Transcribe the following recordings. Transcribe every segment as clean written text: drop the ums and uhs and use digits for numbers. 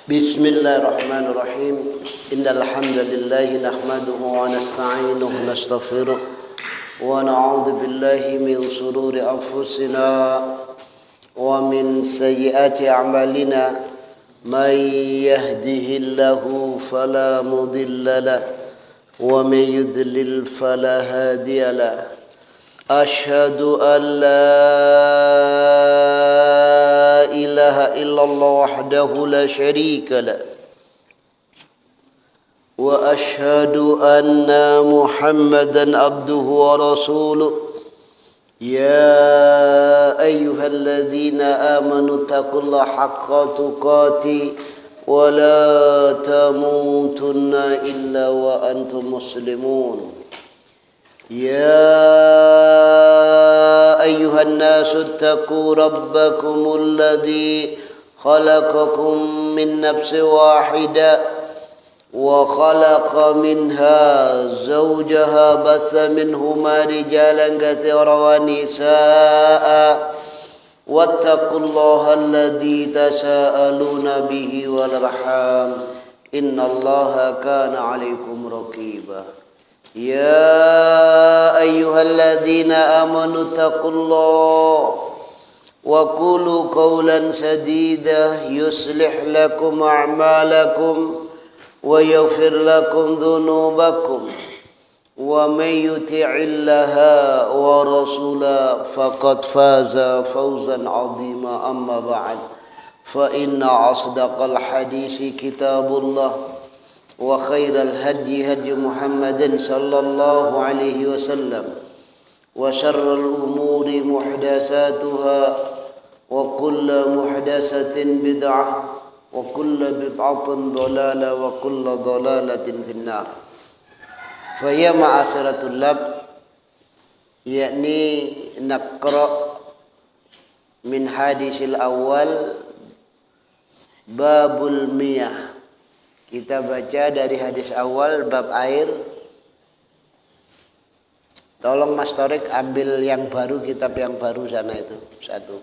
بسم الله الرحمن الرحيم إن الحمد لله نحمده ونستعينه ونستغفره ونعوذ بالله من شرور أنفسنا ومن سيئات أعمالنا من يهده الله فلا مضل له ومن يضلل فلا هادي له أشهد أن لا إله إلا الله وحده لا شريك له وأشهد أن محمدا عبده ورسوله يا أيها الذين آمنوا اتقوا الله حق تقاته ولا تموتن إلا وأنتم مسلمون يا أيها الناس اتقوا ربكم الذي خلقكم من نفس واحدة وخلق منها زوجها بث منهما رجالا كثيرا ونساء واتقوا الله الذي تساءلون به والأرحام إن الله كان عليكم رقيبا يا أيها الذين آمنوا اتقوا الله وقولوا قولا سديدا يصلح لكم أعمالكم ويغفر لكم ذنوبكم ومن يطع الله ورسوله فقد فاز فوزا عظيما أما بعد فإن أصدق الحديث كتاب الله وخير الهدي هدي محمد صلى الله عليه وسلم وشر الأمور محدثاتها وكل محدثة بدعة وكل بدعة ضلالة وكل ضلالة في النار. فيا معاشر الطلاب yakni naqra min hadisil awal babul miyah. Kita baca dari hadis awal bab air. Tolong Mas Torik ambil yang baru, kitab yang baru sana itu satu.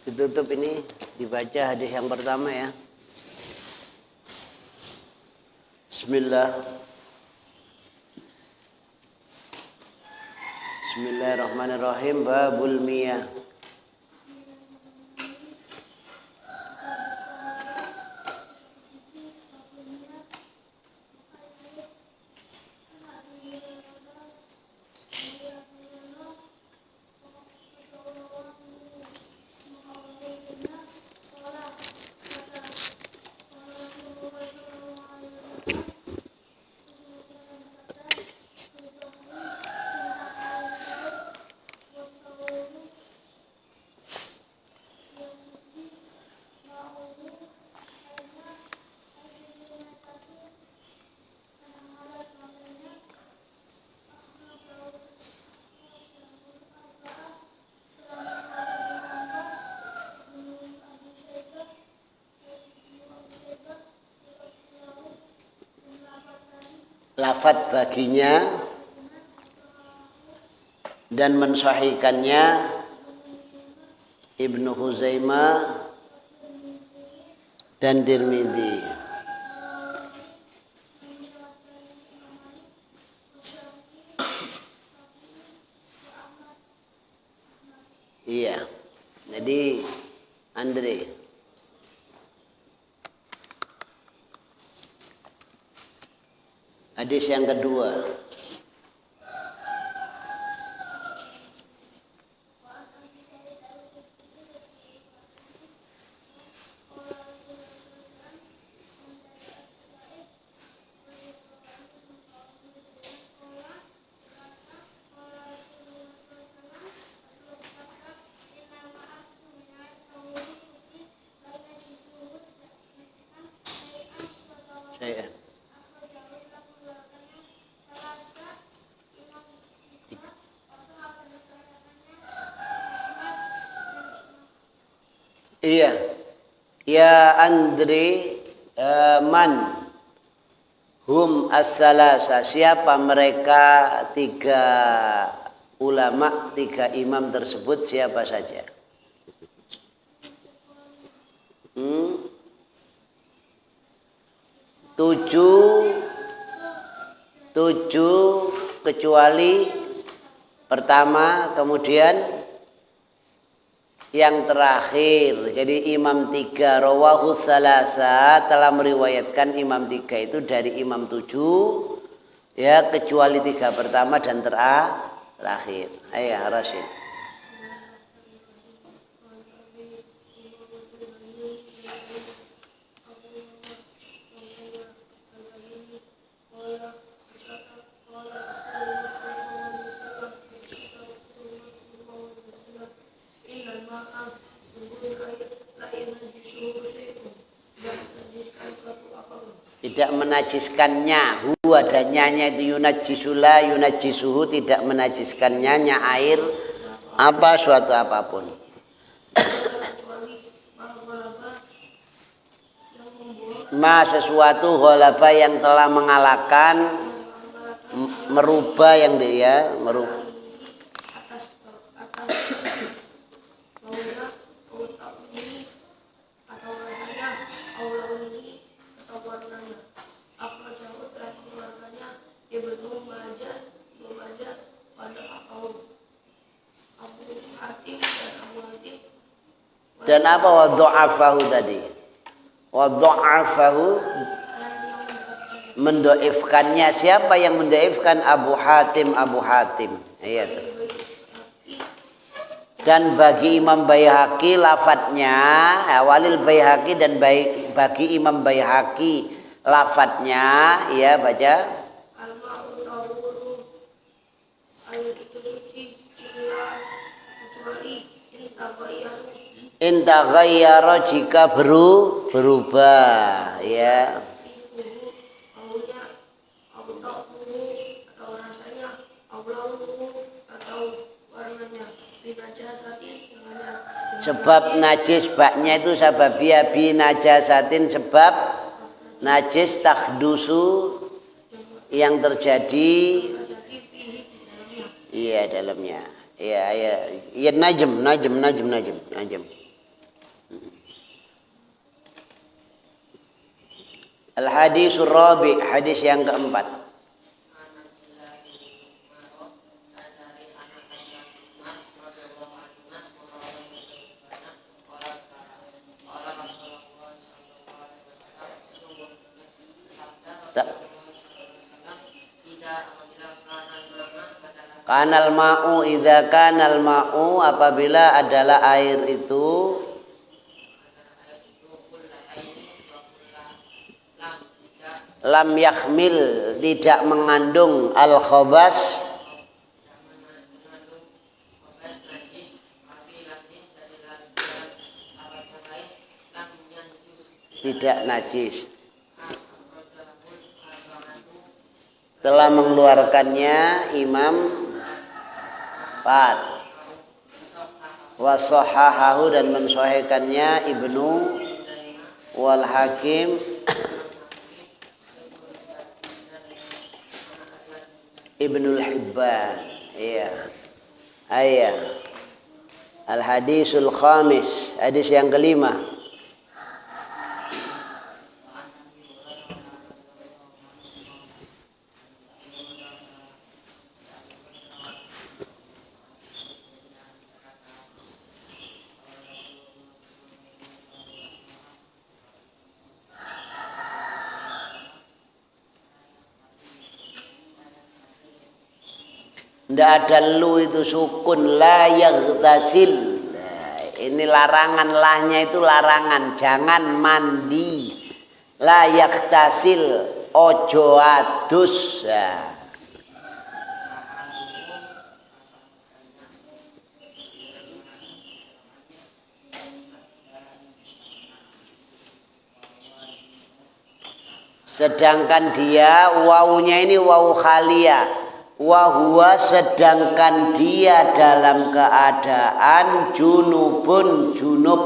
Ditutup ini, dibaca hadis yang pertama ya. Bismillah. Bismillahirrahmanirrahim. Babul miyah. Lafadz baginya dan mensahihkannya Ibnu Huzaimah dan Tirmidzi. Iya. Jadi Andre hadis yang kedua. Saya Iya. Ya Andri man hum as-salasa, siapa mereka tiga ulama, tiga imam tersebut, siapa saja? Tujuh kecuali pertama, kemudian yang terakhir. Jadi imam tiga, rawahu salasa, telah meriwayatkan imam tiga itu dari imam tujuh, ya, kecuali tiga pertama dan terakhir. Ayo Rashid. Tidak menajiskannya, huwa dan nyanya itu yunajisula, yunajisuhu, tidak menajiskannya, nya air apa suatu apapun. Ma sesuatu ghalaba yang telah mengalahkan, merubah yang dia merubah. Dan apa wadha'afahu tadi? Wadha'afahu, mendoifkannya. Siapa yang mendoifkan? Abu Hatim. Abu Hatim. Iya tuh. Dan bagi Imam Baihaqi lafadznya, walil Baihaqi, dan bagi Imam Baihaqi lafadznya, ya baca. Intaghayyara, jika berubah, ya. Sebab najis, baknya itu sababiyah bi najasatin, sebab najis takhdusu yang terjadi, iya dalamnya. Iya najm. Al-hadisur rabi', hadis yang keempat. Kanal ma'u, idza kanal ma'u, apabila adalah air itu lam yakhmil, tidak mengandung al khabas, tidak najis. Telah mengeluarkannya Imam Pat wasohahahu, dan mensahihkannya Ibnu wal Hakim Ibnul Hibban. Iya. Al hadisul khamis, hadis yang kelima. Tidak ada lu itu sukun, la yaghtasil. Nah, ini larangan, lahnya itu larangan, jangan mandi. La yaghtasil, ojo adus. Nah. Sedangkan dia wawunya ini wawu khaliyah. Wahuwa, sedangkan dia dalam keadaan junubun, junub.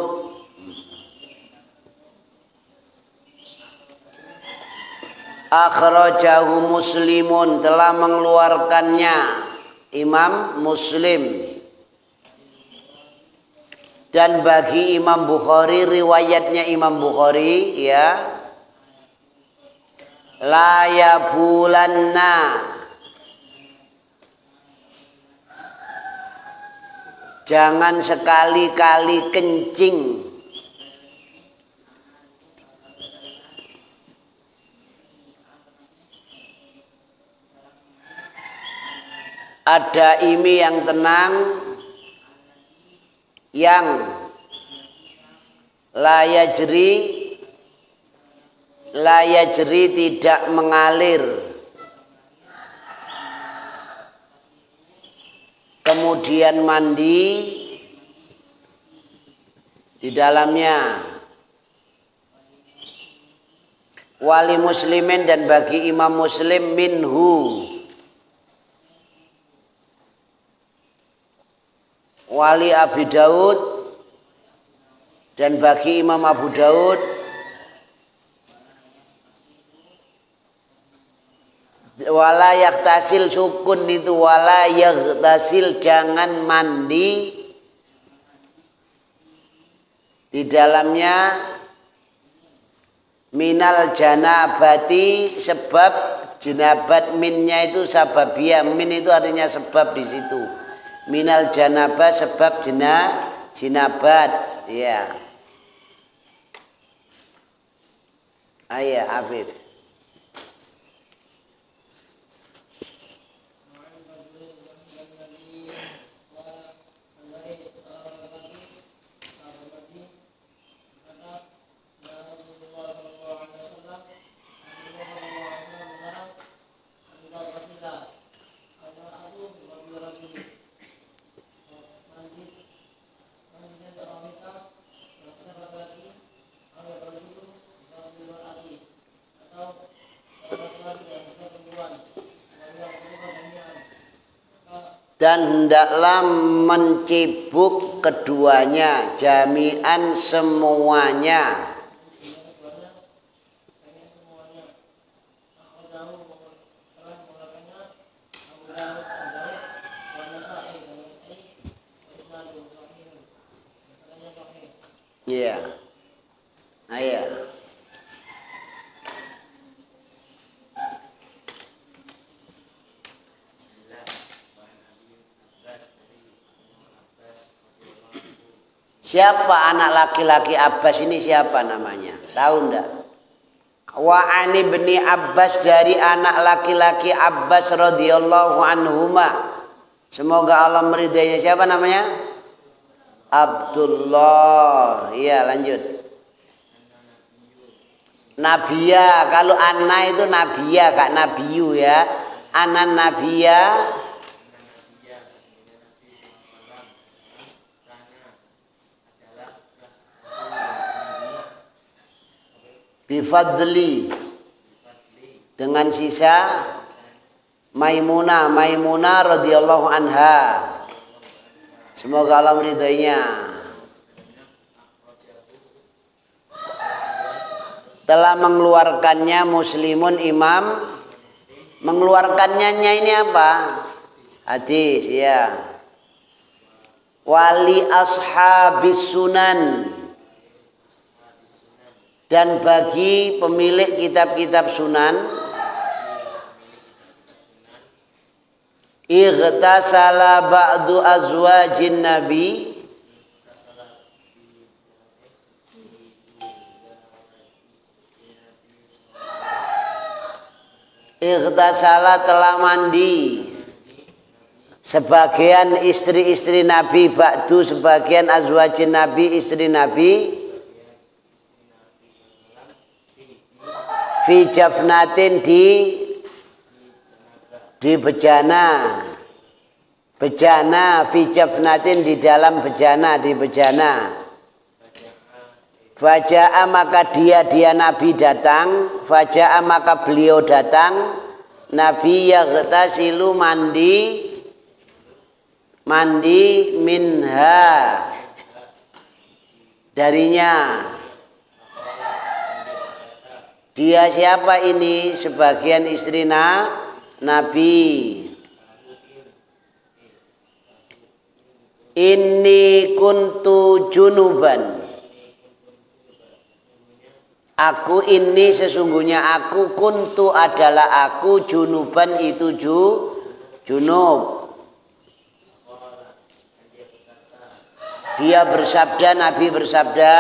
Akhrajahu Muslimun, telah mengeluarkannya Imam Muslim. Dan bagi Imam Bukhari, riwayatnya Imam Bukhari ya, la yabulanna, jangan sekali-kali kencing ada imi yang tenang yang la yajri tidak mengalir, kemudian mandi di dalamnya. Wali Muslimin, dan bagi Imam Muslim minhu, wali Abi Daud, dan bagi Imam Abu Daud, wala yaktasil, sukun itu wala yaktasil, jangan mandi di dalamnya, minal janabati, sebab jenabat, minnya itu sababiyah, min itu artinya sebab di situ. Minal janabah, sebab jinabat ya. Ayah Habib. Dan hendaklah mencibuk keduanya, jami'an semuanya. Iya. Ayah. Siapa anak laki-laki Abbas ini, siapa namanya? Tahu ndak? Wa ani bin Abbas, dari anak laki-laki Abbas radhiyallahu anhuma, semoga Allah meridainya. Siapa namanya? Abdullah. Iya, lanjut. Nabiya, kalau Anna itu Nabiya, Kak, Nabiyu ya. Anan Nabiya bifadli, dengan sisa Maimunah radhiyallahu anha, semoga Allah meridainya. Telah mengeluarkannya Muslimun, Imam mengeluarkannya ini apa? Hadis ya. Wali ashabis sunan, dan bagi pemilik kitab-kitab sunan, ightasala ba'du azwajin nabi, ightasala telah mandi sebagian istri-istri Nabi, ba'du sebagian azwajin nabi, istri Nabi, fi jafnatin di bejana, fi jafnatin di dalam bejana, di bejana. Faja'a, maka dia Nabi datang, faja'a maka beliau datang, Nabi yaghtasilu mandi minha darinya. Dia siapa ini? Sebagian istri Nabi. Inni kuntu junuban. Aku ini sesungguhnya aku kuntu adalah aku junuban itu junub. Dia bersabda, Nabi bersabda,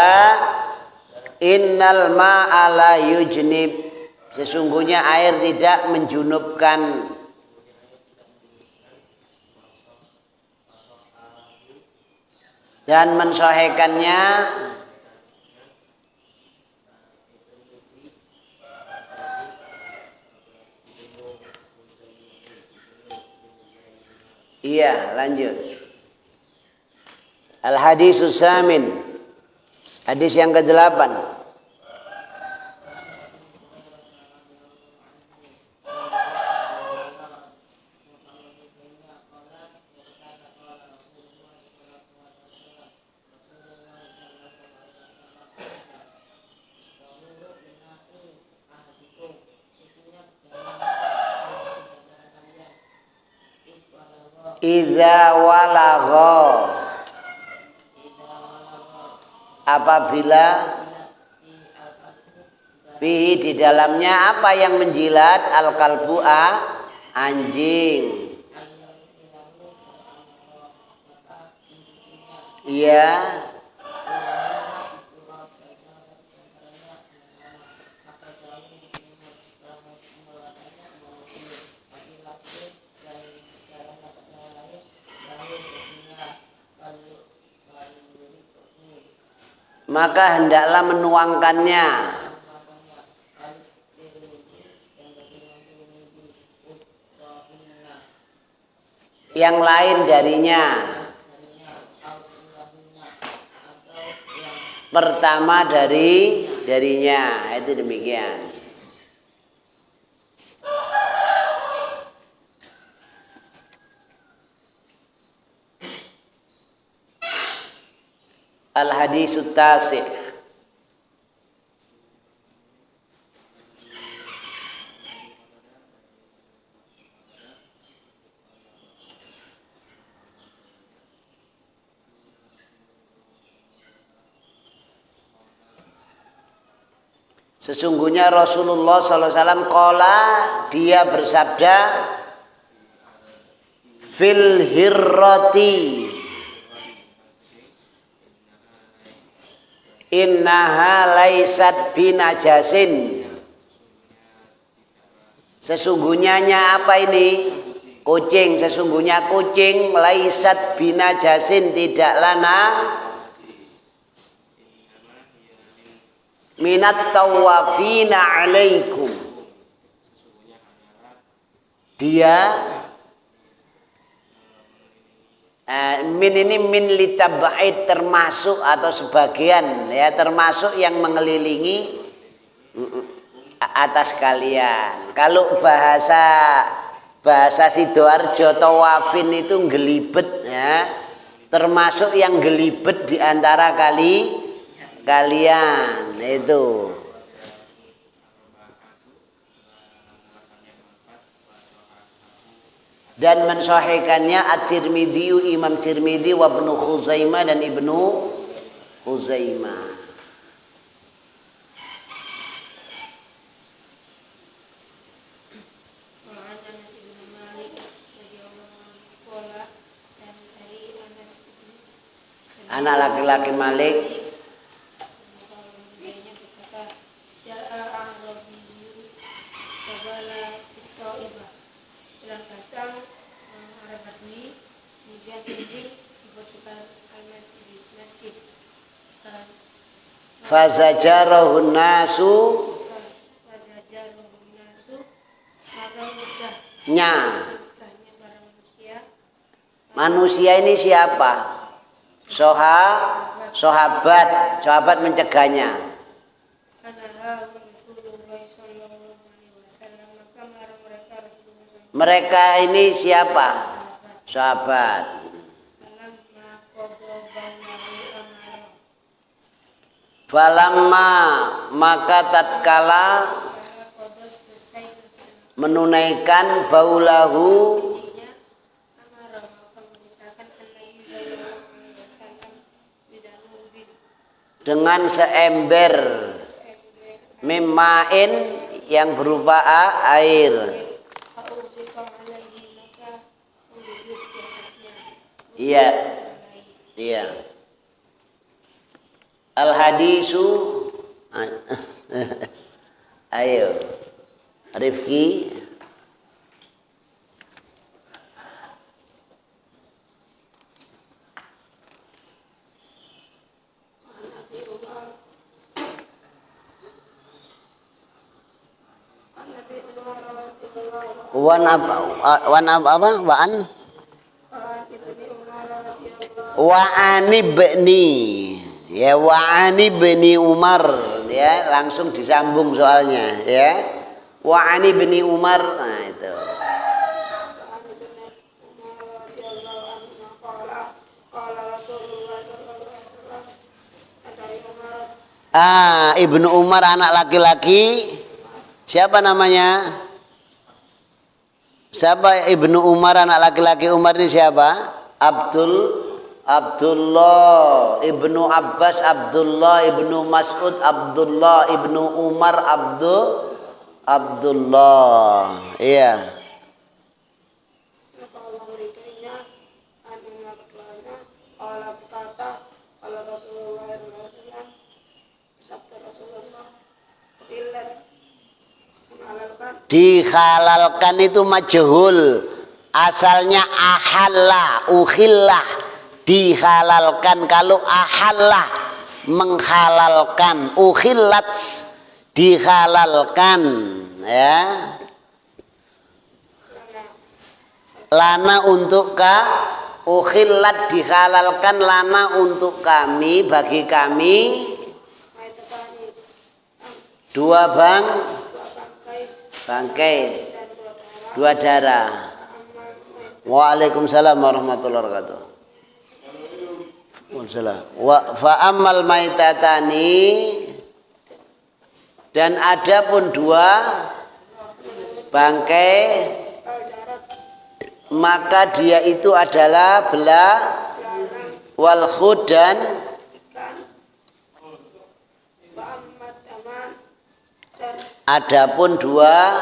innal ma'a la yujnib. Sesungguhnya air tidak menjunubkan. Dan mensahihkannya iya, lanjut. Al-hadisus samin. Hadis yang ke-8. Idza walagha, apabila fihi di dalamnya apa yang menjilat, al-kalbu anjing. Iya. Maka hendaklah menuangkannya. Yang lain darinya. Pertama darinya. Itu demikian. Al-hadisut tasi'. Sesungguhnya Rasulullah SAW qala, dia bersabda, fil hirrati innaha laisat binajasin. Sesungguhnya apa ini? Kucing. Sesungguhnya kucing laisat binajasin, tidaklah minat tawafina alaikum. Dia min ini min litab'id, termasuk atau sebagian, ya, termasuk yang mengelilingi atas kalian. Kalau bahasa Sidoarjo, tawafin itu gelibet, ya, termasuk yang gelibet di antara kalian itu. Dan mensahihkannya At-Tirmidzi, Imam Tirmidzi, wa Ibnu Khuzaimah dan Ibnu Khuzaimah. Anak laki-laki Malik, fazajarahun nasu, nya. Manusia ini siapa? Sahabat mencegahnya. Mereka ini siapa? Sahabat. Falamma maka tatkala menunaikan baulahu dengan seember mimmain yang berupa air. Iya, iya. Al hadisu, ayo, Rifki. Wan apa? Wa'ani bni ya wa'ani bni Umar ya, langsung disambung soalnya ya. Wa'ani bni Umar, nah itu. Ibnu Umar anak laki-laki. Siapa namanya? Siapa Ibnu Umar anak laki-laki Umar ini siapa? Abdullah Ibnu Abbas, Abdullah Ibnu Mas'ud, Abdullah Ibnu Umar, Abdullah. Iya. Dihalalkan itu majhul, asalnya ahalla, ukhillah, dihalalkan. Kalau ahalla menghalalkan, ukhillat dihalalkan ya. Lana untuk ukhillat dihalalkan, lana untuk kami, bagi kami dua bangkai, dua darah. Waalaikumsalam warahmatullahi wabarakatuh. Fa ammal maitatani, dan ada pun dua bangkai, maka dia itu adalah bela wal khud, dan adapun dua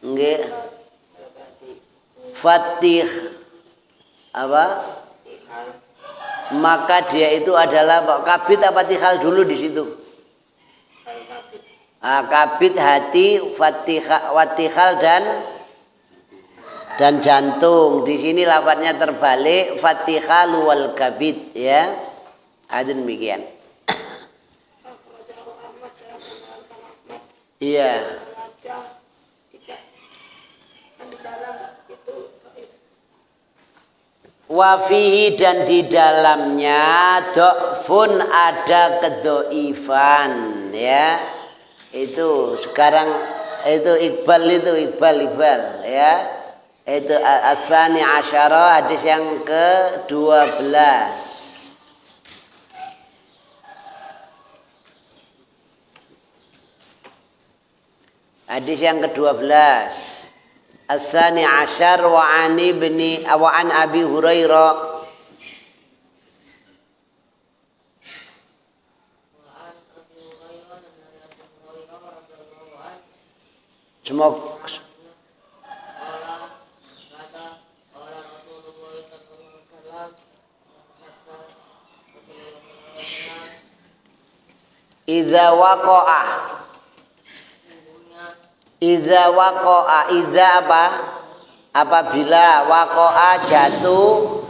nggih fatih apa, maka dia itu adalah kabit apa tihal dulu di situ. Kabit hati, watihal dan jantung. Di sini lafadznya terbalik, fatihal wal kabit ya. Ada demikian. Iya. Wafihi, dan di dalamnya do'fun, ada kedoifan ya. Itu sekarang itu Iqbal ya. Itu as-sani asyara, hadis yang ke-12. Hadis yang ke-12. As-sani asyar wa an Abi Hurairah. Semoga idza waqa'a, idza apa? Apabila waqa'a jatuh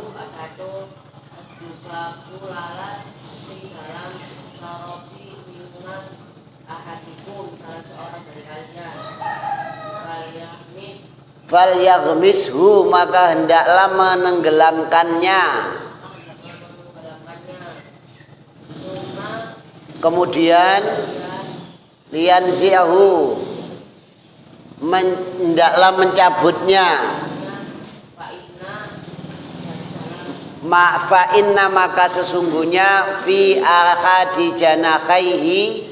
fal yaghmishu, maka hendaklah menenggelamkannya. Kemudian lianziahu, hendaklah mencabutnya. fa inna maka sesungguhnya fi ahadi janakhaihi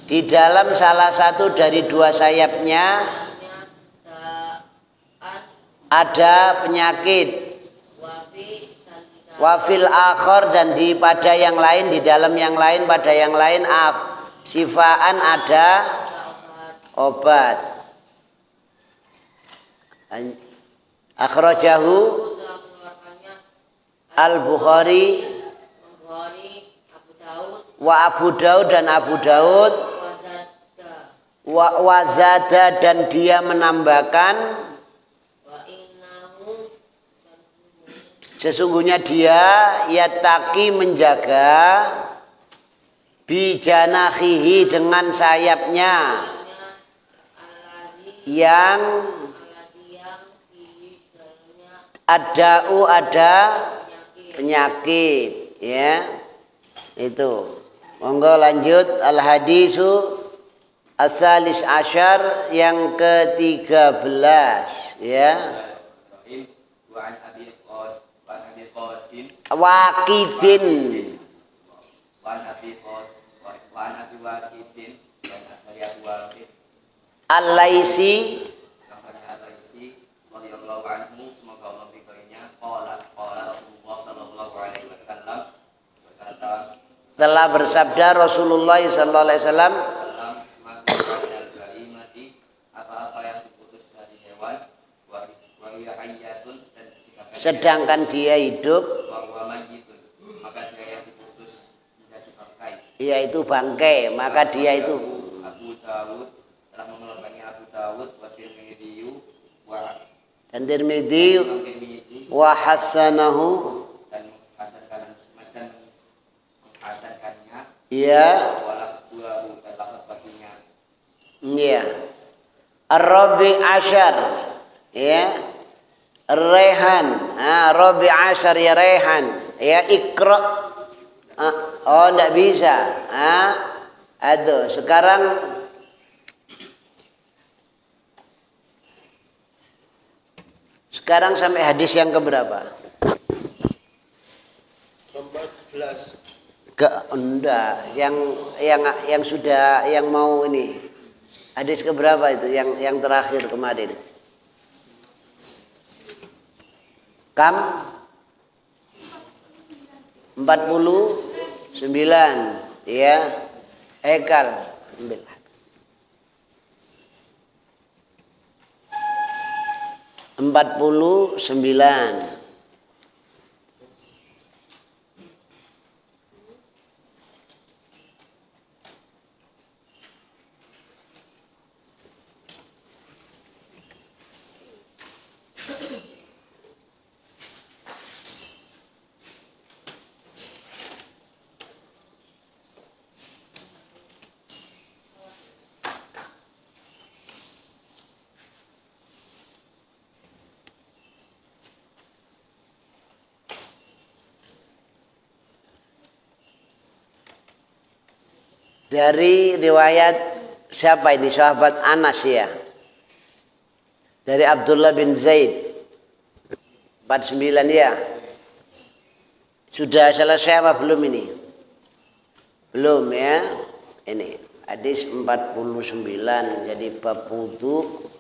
di dalam salah satu dari dua sayapnya ada penyakit. Wafil akhor dan di pada yang lain, di dalam yang lain, pada yang lain sifaan ada obat. Akhrajahu Al-Bukhari wa Abu Daud dan Abu Daud wa wazada dan dia menambahkan sesungguhnya dia yataki menjaga bijanahihi dengan sayapnya yang ada penyakit, ya. Itu. Monggo lanjut al hadisu asalis asyar yang ke-13, ya. Waqidin Al-Laisi telah bersabda Rasulullah sallallahu alaihi wasallam, sedangkan dia hidup, yaitu bangkai, maka dia itu. Abu Dawud telah mengeluarkannya Abu Dawud dan Tirmidzi wa hasanahu dan menghasankannya, ya. Iya. Ar-Rabi Asyar, ya. Rehan, Rabi Asyar ya Rehan, ya Iqra. Oh, enggak bisa. Aduh, sekarang sampai hadis yang keberapa? 14. Enggak, yang sudah, yang mau ini. Hadis keberapa itu? Yang terakhir kemarin. Kam 49, ya. Hekal ambil. 49. Dari riwayat siapa ini? Sahabat Anas, ya. Dari Abdullah bin Zaid. 49, ya. Sudah selesai apa belum ini? Belum, ya. Ini hadis 49, jadi bab wudu.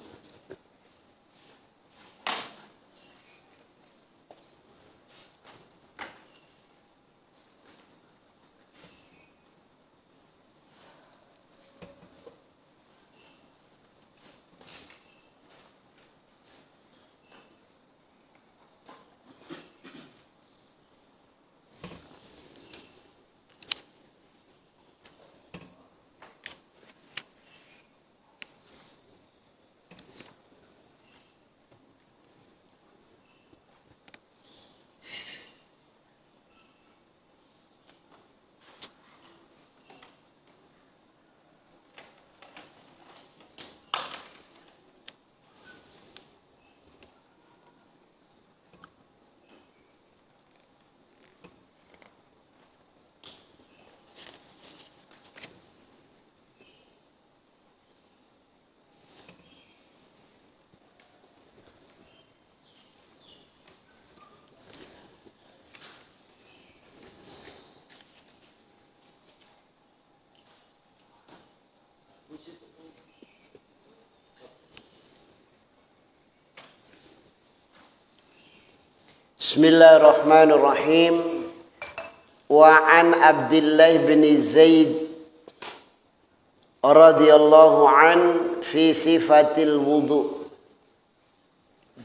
Bismillahirrahmanirrahim. Wa an Abdullah bin Zaid radhiyallahu an fi sifatil wudu.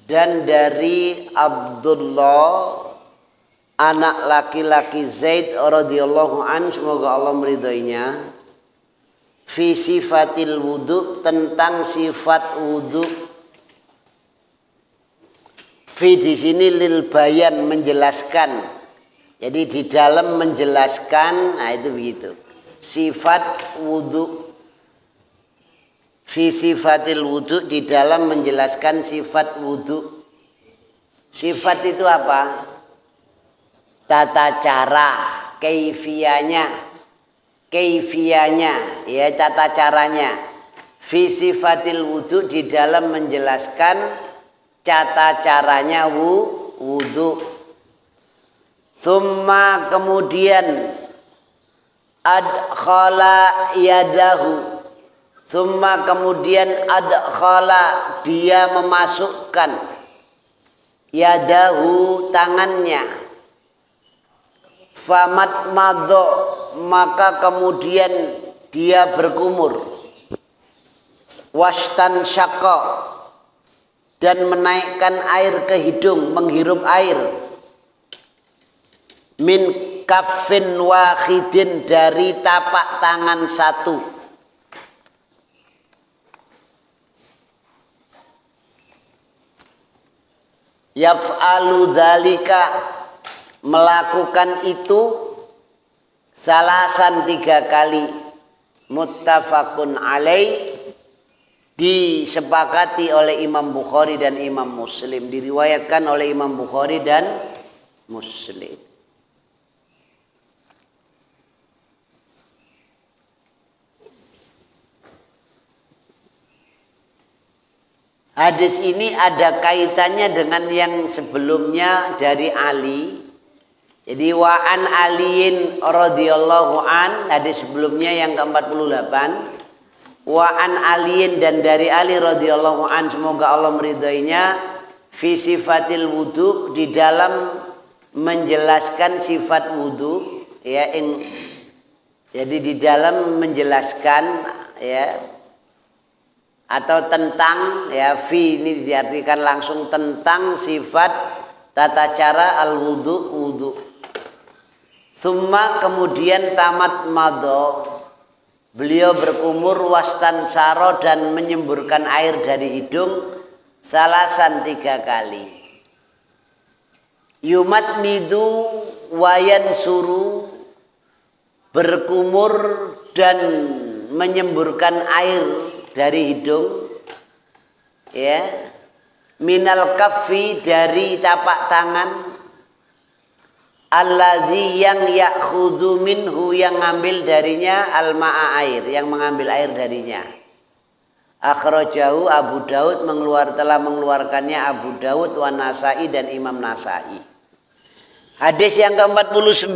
Dan dari Abdullah anak laki-laki Zaid radhiyallahu an, semoga Allah meridhoinya, fi sifatil wudu, tentang sifat wudu. Fi di sini lil bayan, menjelaskan. Jadi di dalam menjelaskan, nah itu begitu. Sifat wudu. Fi sifatil wudu, di dalam menjelaskan sifat wudu. Sifat itu apa? Tata cara, kaifiyanya, ya, tata caranya. Fi sifatil wudu, di dalam menjelaskan tata caranya wudu. Thumma, kemudian, adkhala yadahu. Thumma, kemudian, adkhala, dia memasukkan, yadahu, tangannya. Famat madho, maka kemudian dia berkumur. Wastan syakka, dan menaikkan air ke hidung, menghirup air. Min kaffin wahidin, dari tapak tangan satu. Yaf'alu dzalika, melakukan itu, salasan 3 kali. Muttafaqun alaih, disepakati oleh Imam Bukhari dan Imam Muslim, diriwayatkan oleh Imam Bukhari dan Muslim. Hadis ini ada kaitannya dengan yang sebelumnya dari Ali. Jadi wa an aliin radhiyallahu an, hadis sebelumnya yang ke-48. Wa an aliin, dan dari Ali radhiyallahu an, semoga Allah meridhoinya, fi sifatil wudu, di dalam menjelaskan sifat wudu, ya, jadi di dalam menjelaskan, ya, atau tentang, ya, fi ini diartikan langsung tentang sifat tata cara al wudu. Thumma, kemudian, tamat madho, beliau berkumur, wastan saro, dan menyemburkan air dari hidung, salasan 3 kali. Yumat midu wayan suru, berkumur dan menyemburkan air dari hidung, ya, minal kaffi, dari tapak tangan, alladzi, yang ya'khudhu minhu, yang ngambil darinya, al-ma'a, air, yang mengambil air darinya. Akhrajahu Abu Daud, telah mengeluarkannya Abu Daud, wa Nasa'i, dan Imam Nasa'i. Hadis yang ke-49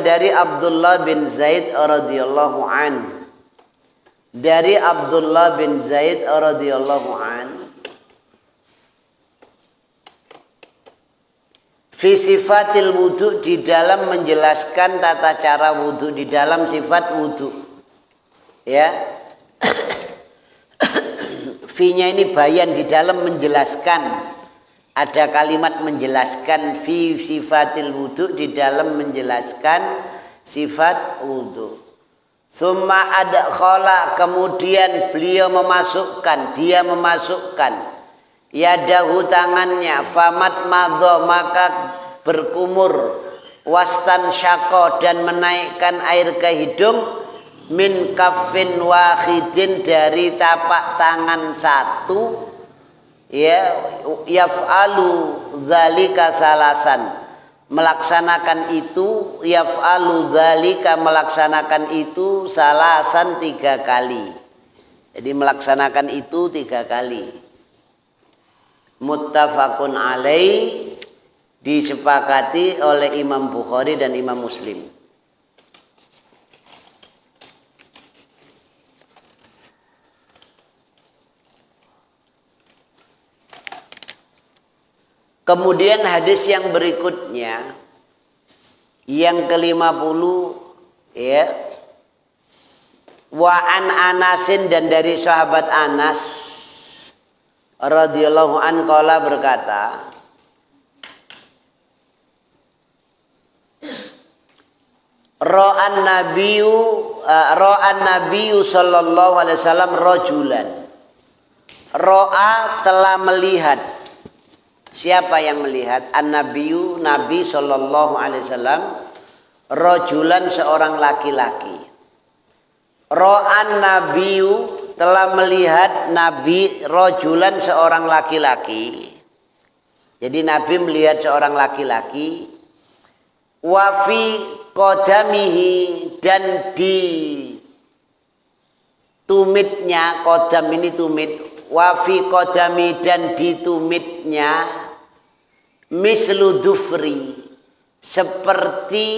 dari Abdullah bin Zaid radhiyallahu an. Dari Abdullah bin Zaid radhiyallahu an, fi sifatil wudu, di dalam menjelaskan tata cara wudu, di dalam sifat wudu, ya. Fi-nya ini bayan, di dalam menjelaskan, ada kalimat menjelaskan, fi sifatil wudu, di dalam menjelaskan sifat wudu. Tsumma adkhala, kemudian beliau memasukkan, dia memasukkan, yadahu, tangannya, famat madho, maka berkumur, wastan syako, dan menaikkan air ke hidung, min kaffin wahidin, dari tapak tangan satu, ya, yaf'alu dzalika salasan, melaksanakan itu, yaf'alu dzalika, melaksanakan itu, salasan 3 kali. Jadi melaksanakan itu 3 kali. Muttafaqun alaih, disepakati oleh Imam Bukhari dan Imam Muslim. Kemudian hadis yang berikutnya yang ke-50 ya. Wa an Anasin, dan dari sahabat Anas radhiyallahu an qala berkata, Ra'an nabiyyu sallallahu alaihi wasallam rajulan. Ra'a telah melihat. Siapa yang melihat? An-nabiyyu, Nabi sallallahu alaihi wasallam, rajulan, seorang laki-laki. Ra'an nabiyyu telah melihat Nabi rajulan, seorang laki-laki. Jadi Nabi melihat seorang laki-laki. Wa fi qadamihi, dan di tumitnya, qadam ini tumit, wa fi qadami, dan di tumitnya, mislu dufri, seperti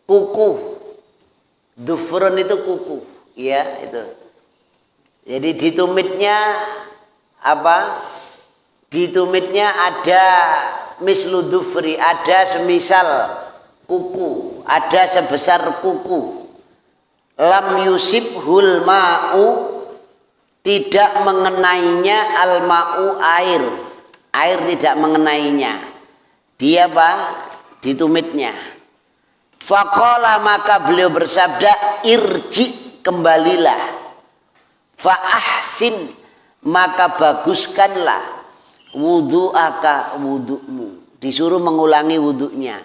kuku. Dufrun itu kuku, ya itu. Jadi di tumitnya apa? Di tumitnya ada mislu dufri, ada semisal kuku, ada sebesar kuku. Lam yusibhul ma'u, tidak mengenainya, al ma'u, air. Air tidak mengenainya. Dia apa? Di tumitnya. Faqala, maka beliau bersabda, irji, kembalilah. Fa'ahsin, maka baguskanlah wudu'aka, wudu'mu. Disuruh mengulangi wudu'nya.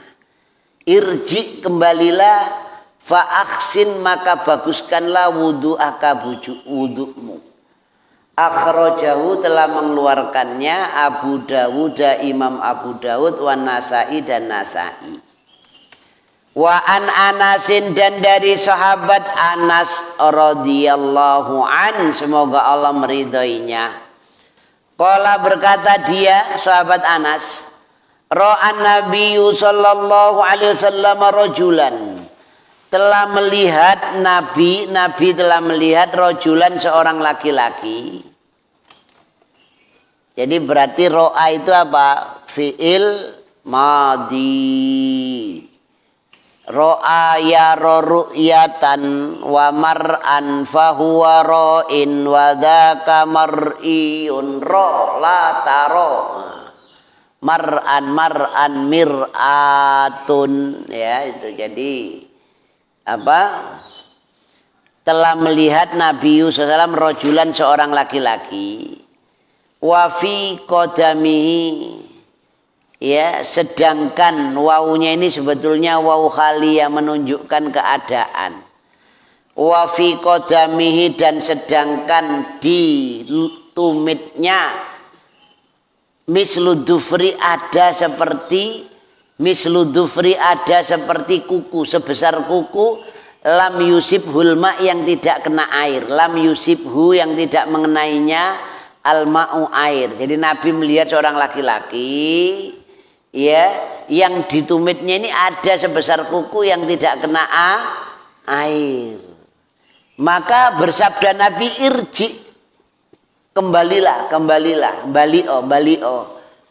Irji, kembalilah. Fa'ahsin, maka baguskanlah wudu'aka, wudu'mu. Akhrajahu, telah mengeluarkannya Abu Dawud, Imam Abu Dawud, wan Nasa'i, dan Nasa'i. Wa an Anasin, dan dari sahabat Anas radhiyallahu an, semoga Allah meridhoinya. Qala, berkata dia, sahabat Anas, ra'an nabiyyu sallallahu alaihi wasallam rajulan, telah melihat Nabi telah melihat rajulan, seorang laki-laki. Jadi berarti ro'a itu apa? Fi'il madhi. Ro'a yara ru'yatan wa mar'an fahuwa ra'in wa dhaka mar'iyun ro' la taro. Mar'an mir'atun, ya itu. Jadi apa? Telah melihat Nabi SAW rajulan, seorang laki-laki. Wa fi qadamihi, ya, sedangkan wawunya ini sebetulnya wawu khaliyah, menunjukkan keadaan. Wa fi qadamihi, dan sedangkan di tumitnya, mislu dufri, ada seperti mislu dufri, ada seperti kuku, sebesar kuku. Lam yusibhul ma, yang tidak kena air. Lam yusibhu, yang tidak mengenainya, al ma'u, air. Jadi Nabi melihat seorang laki-laki, ya, yang di tumitnya ini ada sebesar kuku yang tidak kena air. Maka bersabda Nabi, irji, kembalilah, bali'o.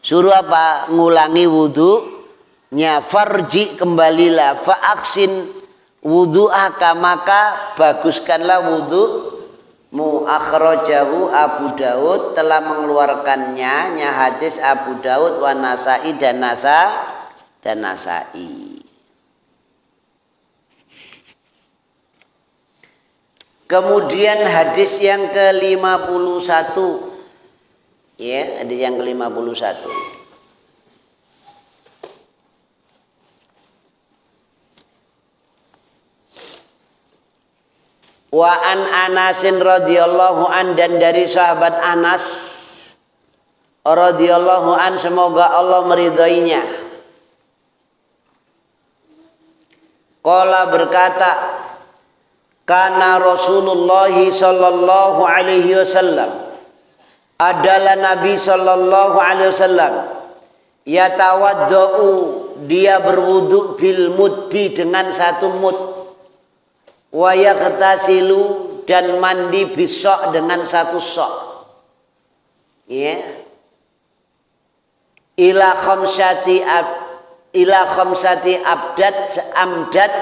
Suruh apa? Ngulangi wudu'nya. Farji, kembalilah. Fa'aksin wudu'aka, maka baguskanlah wudu'mu. Akhrajahu Abu Dawud, telah mengeluarkannya, hadis Abu Dawud, wa Nasa'i, dan Nasa'i. Kemudian hadis yang ke-51. Ya, hadis yang ke-51. Wa an Anasin radhiyallahu an, dan dari sahabat Anas radhiyallahu an, semoga Allah meridhoinya. Qala, berkata, kana Rasulullah sallallahu alaihi wasallam, adalah Nabi sallallahu alaihi wasallam, yatawaddau, dia berwudu, bil muddi, dengan satu mud, wa yaghtasilu, dan mandi, bisok, dengan satu sok. Ya. ila khamsati amdad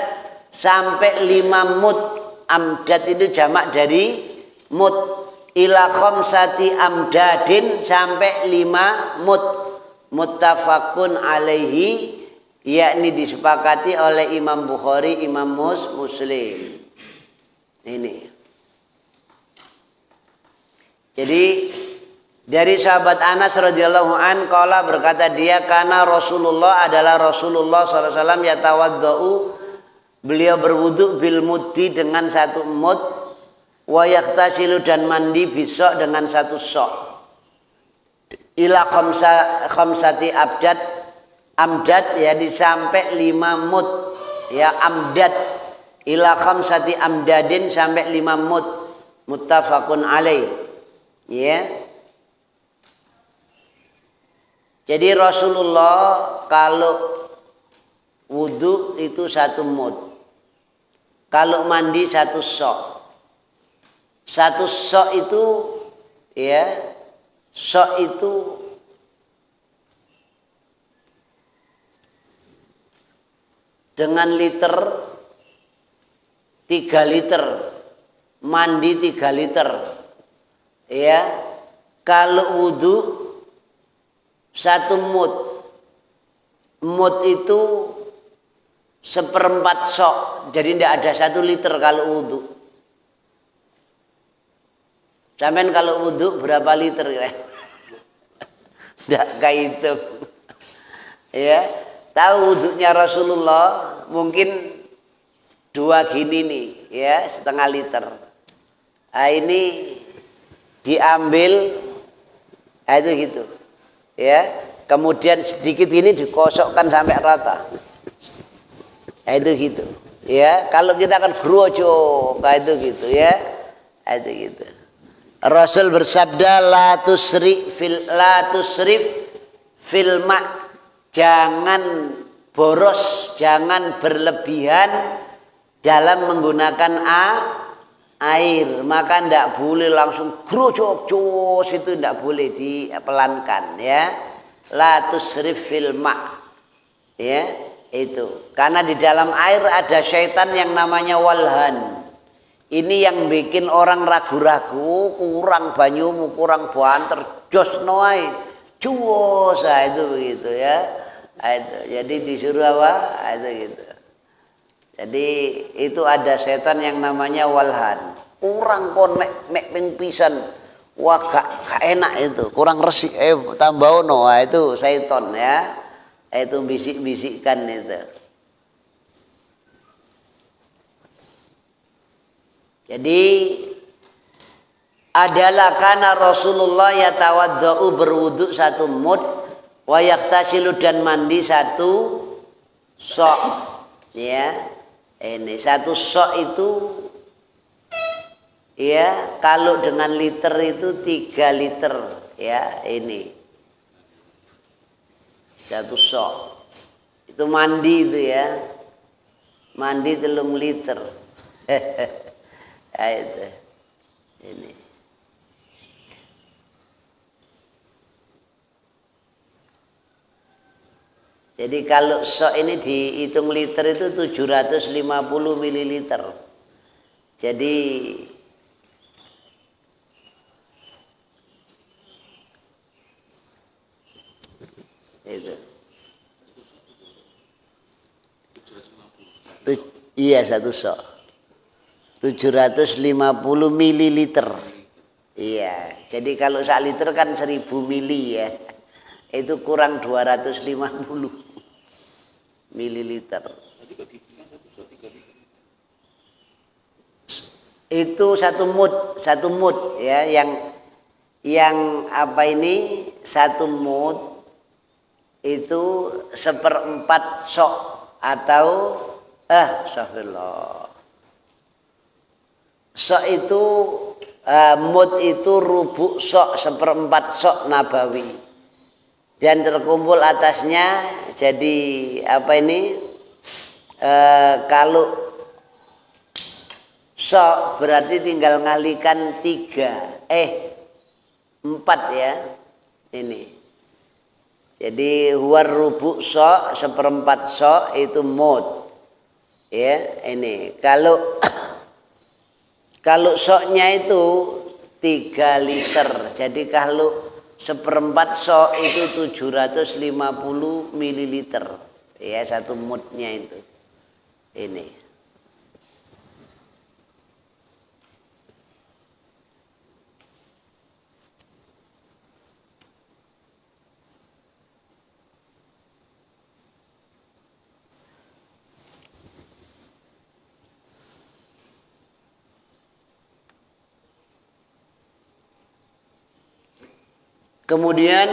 sampai 5 mud. Amdad itu jamak dari mud. Ila khamsati amdadin sampai 5 mud. Muttafaqun alaihi, yakni disepakati oleh Imam Bukhari, Imam Muslim. Ini. Jadi dari sahabat Anas radhiyallahu an qala, berkata dia, karena Rasulullah adalah Rasulullah sallallahu alaihi wasallam yatawaddau, beliau berwudu bil muddi dengan 1 mud, wa yahtasilu dan mandi bisok dengan 1 sok. Ila khamsati amdad ya, sampai 5 mud ya, amdad. Ila khamsati amdadin sampai 5 mud. Muttafaqun alaih ya. Jadi Rasulullah kalau wudu itu 1 mud, kalau mandi 1 sok. 1 sok itu ya, sok itu dengan liter 3 liter, mandi 3 liter ya. Kalau wudu 1 mud, mud itu 1/4 sok, jadi tidak ada 1 liter kalau wudu. Sampean kalau wudu berapa liter ya? Tidak kehitung. Ya, tahu wudunya Rasulullah mungkin 2 gini nih, ya, 1/2 liter. Nah, ini diambil, itu gitu, ya. Kemudian sedikit ini dikosokkan sampai rata. Nah, itu gitu, ya. Kalau kita akan grojo, kayak itu gitu, ya. Nah, itu gitu. Rasul bersabda, la tusrif fil ma', jangan boros, jangan berlebihan dalam menggunakan air. Maka tidak boleh langsung grojok jos, itu tidak boleh, dipelankan ya. La tusrif fil ma', ya, itu karena di dalam air ada syaitan yang namanya walhan. Ini yang bikin orang ragu-ragu, kurang banyumu, kurang banter, jos noai, cuos, itu begitu ya. Itu. Jadi disuruh apa? Itu gitu. Jadi itu ada setan yang namanya walhan. Kurang konek nek ping pisan, wah gak enak itu, kurang resik. Tambah no, itu setan ya. Itu bisik-bisikkan itu. Jadi adalah karena Rasulullah yatawaddau, berwudu 1 mud, wa yahtasilu dan mandi 1 sok. Ya. Ini 1 sok itu ya, kalau dengan liter itu 3 liter ya, ini 1 sok. Itu mandi itu ya. Mandi 3 liter. Itu ini. Jadi kalau sok ini dihitung liter itu 750 mililiter. Jadi itu. Iya, 1 sok. 750 mililiter. Iya, jadi kalau 1 liter kan 1000 mili ya. Itu kurang 250 mililiter. Itu 1 mud ya, yang apa ini 1 mud itu 1/4 sok atau astagfirullah. Sok itu mud itu rubuk sok, 1/4 sok nabawi, dan terkumpul atasnya. Jadi apa ini kalau sok berarti tinggal ngalikan 4 ya, ini Jadi huwar rubu' so, seperempat so itu mud. Ya, ini kalau soknya itu 3 liter. Jadi kalau seperempat so itu 750 mililiter. Ya, satu mudnya itu. Ini. Kemudian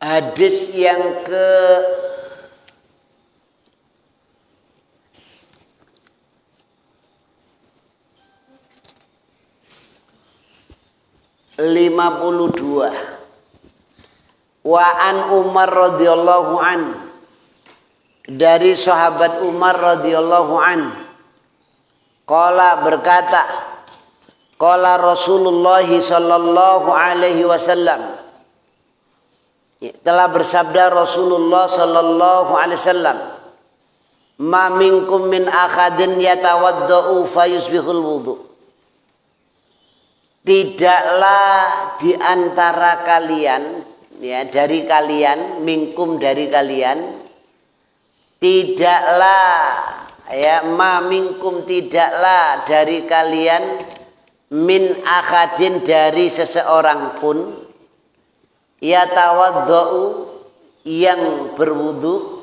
hadis yang ke 52. Wa an Umar radhiyallahu an, dari sahabat Umar radhiyallahu an, qala berkata, qala Rasulullah sallallahu alaihi wasallam, telah bersabda Rasulullah sallallahu alaihi wasallam, ma minkum min akhadin yatawaddau fayusbihul wudu. Tidaklah di antara kalian, ya, dari kalian, minkum dari kalian, tidaklah, ya, ma minkum tidaklah dari kalian, min akhadin dari seseorang pun, yatawaddau yang berwudu,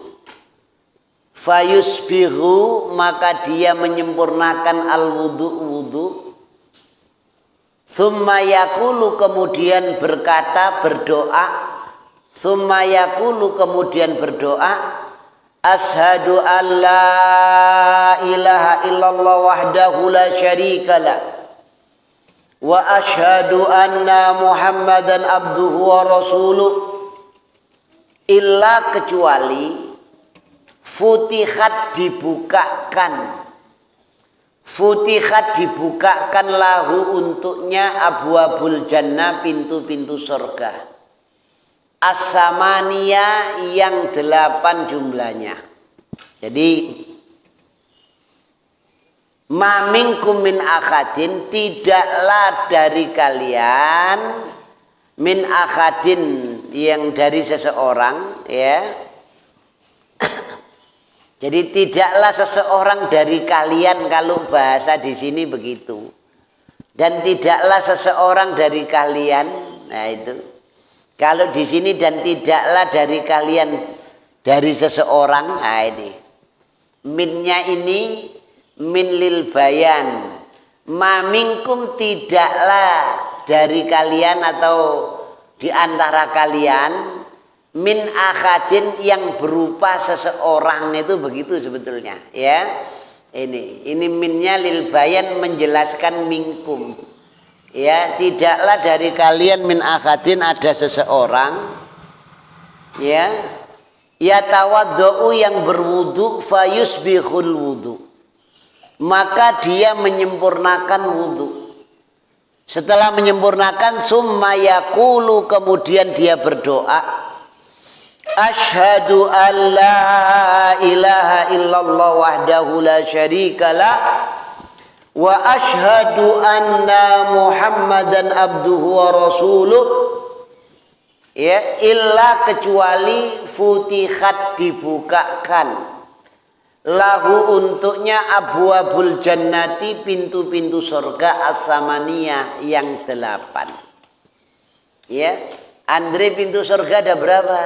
fayusbihu maka dia menyempurnakan al-wudu, thumma yaqulu kemudian berkata, berdoa, thumma yaqulu kemudian berdoa, ashadu an la ilaha illallah wahdahu la syarikalah wa ashadu anna muhammadan abduhu wa rasuluh, illa kecuali futihat dibukakan lahu untuknya abwabul jannah, pintu-pintu surga, as-samaniyah yang 8 jumlahnya. Jadi ma minkum min akhadin tidaklah dari kalian, min akhadin yang dari seseorang, ya. Jadi tidaklah seseorang dari kalian, kalau bahasa di sini begitu. Dan tidaklah seseorang dari kalian, nah itu. Kalau di sini dan tidaklah dari kalian dari seseorang, nah ini. Minnya ini min lil bayan. Ma minkum tidaklah dari kalian atau di antara kalian, min akhadin yang berupa seseorang, itu begitu sebetulnya, ya. Ini minnya lil bayan menjelaskan minkum, ya, tidaklah dari kalian min akhadin ada seseorang, ya, yatawaddau yang berwudu, fayusbihul wudu maka dia menyempurnakan wudu. Setelah menyempurnakan, summa yaqulu kemudian dia berdoa, asyhadu an la ilaha illallah wahdahu la syarikalah wa asyhadu anna muhammadan abduhu wa rasuluh, ya, illa kecuali futihat dibukakan lahu untuknya abwabul jannati pintu-pintu surga as-samaniyah yang 8. Ya, Andre, pintu surga ada berapa?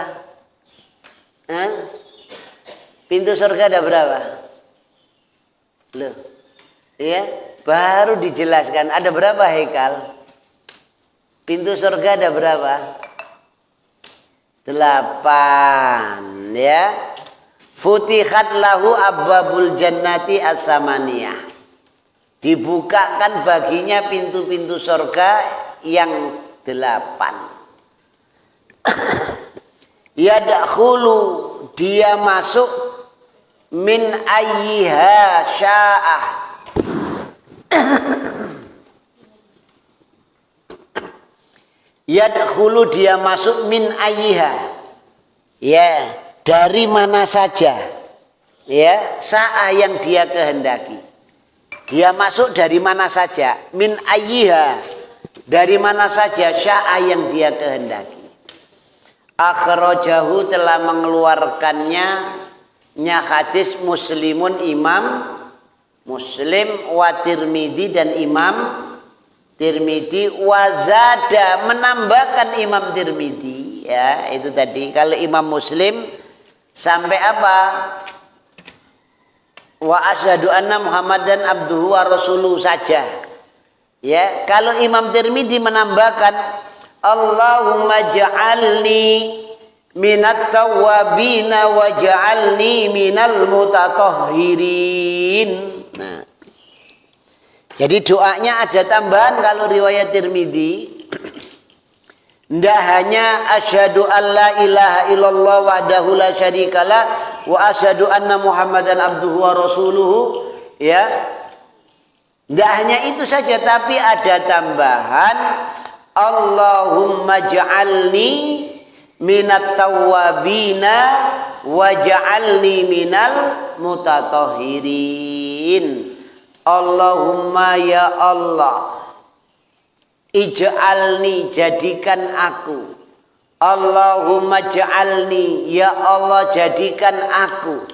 Hah? Pintu surga ada berapa? Loh, ya, baru dijelaskan ada berapa hekal? Pintu surga ada berapa? 8, ya. Futihat lahu abwabul jannati as-samaniyah, dibukakan baginya pintu-pintu surga yang 8. Yadkhulu dia masuk, min ayyiha sya'ah. Yadkhulu dia masuk min ayyiha, ya dari mana saja, ya sa'a yang dia kehendaki. Dia masuk dari mana saja, min ayyiha dari mana saja, sya'a yang dia kehendaki. Akhrajahu telah mengeluarkannya hadis Muslimun Imam Muslim wa Tirmidzi dan Imam Tirmidzi, wazada menambahkan Imam Tirmidzi, ya itu tadi. Kalau Imam Muslim sampai apa? Wa asyhadu anna Muhammadan abduhu wa rasuluhu saja. Ya, kalau Imam Tirmidzi menambahkan Allahumma ja'alni minat tawwabina wa ja'alni minal mutatahhirin. Nah, jadi doanya ada tambahan kalau riwayat Tirmidzi. Tidak hanya asyhadu an la ilaha illallah wahdahu la syarikalah wa asyhadu anna Muhammadan abduhu wa rasuluhu, ya. Tidak hanya itu saja, tapi ada tambahan Allahumma ja'alni minat tawwabina wa ja'alni minal mutatahhirin. Allahumma ya Allah, ij'alni jadikan aku. Allahumma ja'alni ya Allah jadikan aku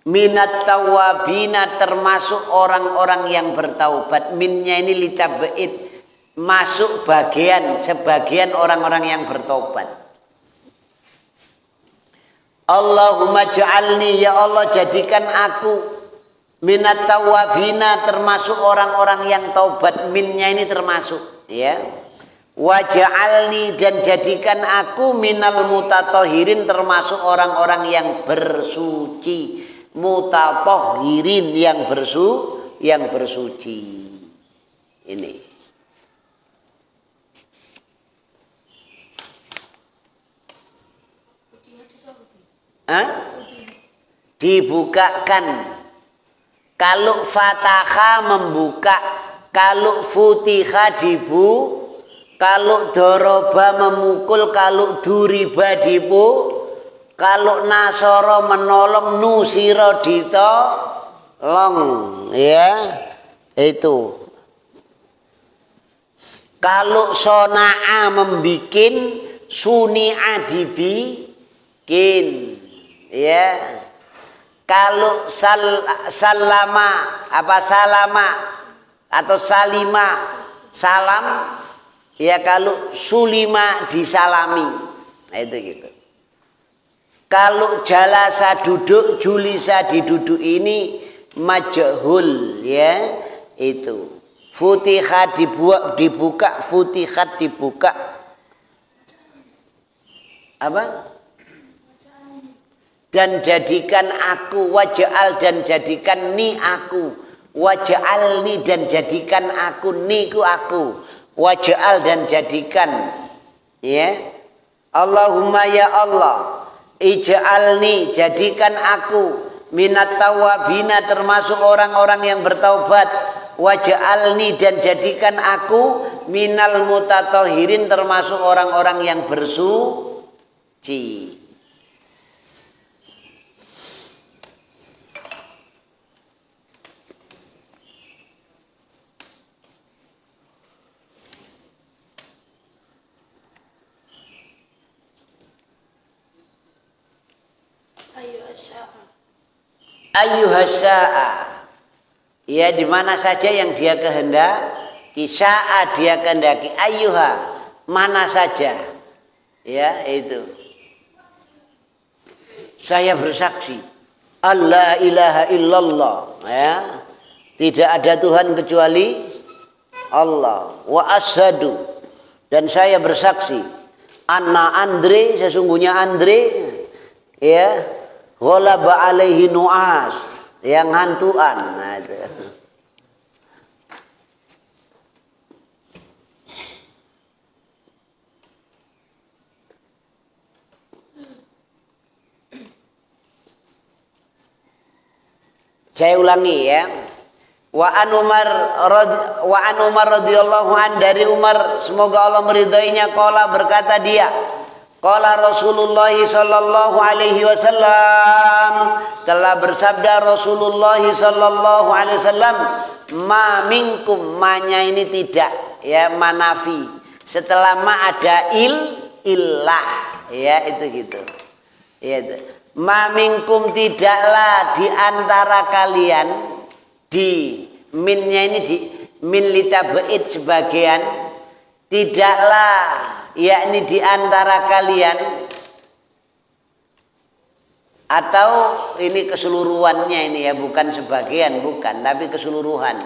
minat tawwabina termasuk orang-orang yang bertaubat. Minnya ini litab'id, masuk sebagian orang-orang yang bertobat. Allahumma ja'alni ya Allah jadikan aku minat tawwabina termasuk orang-orang yang taubat. Minnya ini termasuk, ya. Waj'alni dan jadikan aku minal mutatahhirin termasuk orang-orang yang bersuci. Mutatahhirin yang bersuci. Ini. Dibukakan. Kalau fataha membuka, kalau futiha kalau doroba memukul, kalau duriba kalau nasoro menolong, nusiro ditolong, ya itu. Kalau sona'a membikin, suni'a dibikin, ya. Kalau salama atau salima salam, ya kalau sulima disalami, nah, itu gitu. Kalau jalasa duduk, julisa diduduk, ini majhul, ya itu. Futiha dibuka, futihat dibuka. Apa? Dan jadikan aku, waj'al dan jadikan ni aku, waj'alni dan jadikan aku, ni ku aku, waj'al dan jadikan, ya. Allahumma ya Allah, ij'alni jadikan aku minat tawwabina termasuk orang-orang yang bertaubat, waj'alni dan jadikan aku minal mutatahhirin termasuk orang-orang yang bersuci. Ayyuhasya'a, ya di mana saja yang dia kehendaki. Sya'a dia kehendaki, ayyuha mana saja, ya itu. Saya bersaksi alla ilaha illallah, ya tidak ada Tuhan kecuali Allah. Wa asyhadu dan saya bersaksi anna Andre, sesungguhnya Andre, ya ghalaba alaihi nu'as, yang hantuan. Nah, itu. Saya ulangi ya. Wa an Umar radhiyallahu an, dari Umar semoga Allah meridainya, qala berkata dia, qala Rasulullah sallallahu alaihi wasallam, telah bersabda Rasulullah sallallahu alaihi wasallam, ma minkum, ma-nya ini tidak ya, manafi. Setelah ma ada illah ya, itu gitu. Ya itu. Ma minkum, tidaklah di antara kalian, di minnya ini di min litab'id sebagian, tidaklah yakni di antara kalian, atau ini keseluruhannya ini ya, bukan sebagian, bukan, tapi keseluruhan.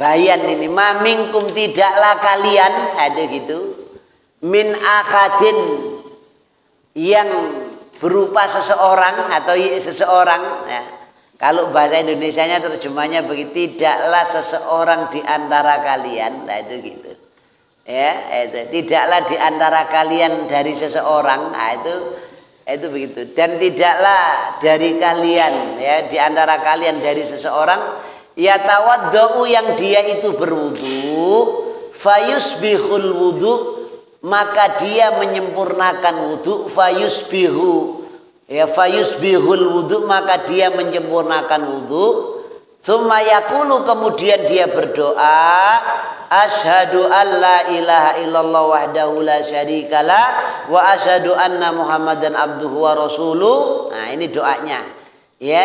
Bayan ini, ma minkum, tidaklah kalian, ada gitu, min akadin, yang berupa seseorang atau seseorang ya. Kalau bahasa Indonesianya terjemahnya begitu, tidaklah seseorang di antara kalian, nah itu gitu. Ya, itu tidaklah di antara kalian dari seseorang, nah itu begitu. Dan tidaklah dari kalian ya, di antara kalian dari seseorang, yatawaddau, yang dia itu berwudu, fayusbihul wudu, maka dia menyempurnakan wudu, fayusbihu ya, fayusbihul wudu, maka dia menyempurnakan wudu. Tsumma yaqulu, kemudian dia berdoa, asyhadu an la ilaha illallah wahdahu la syarikalah wa asyhadu anna muhammadan abduhu wa rasuluh. Nah, ini doanya ya.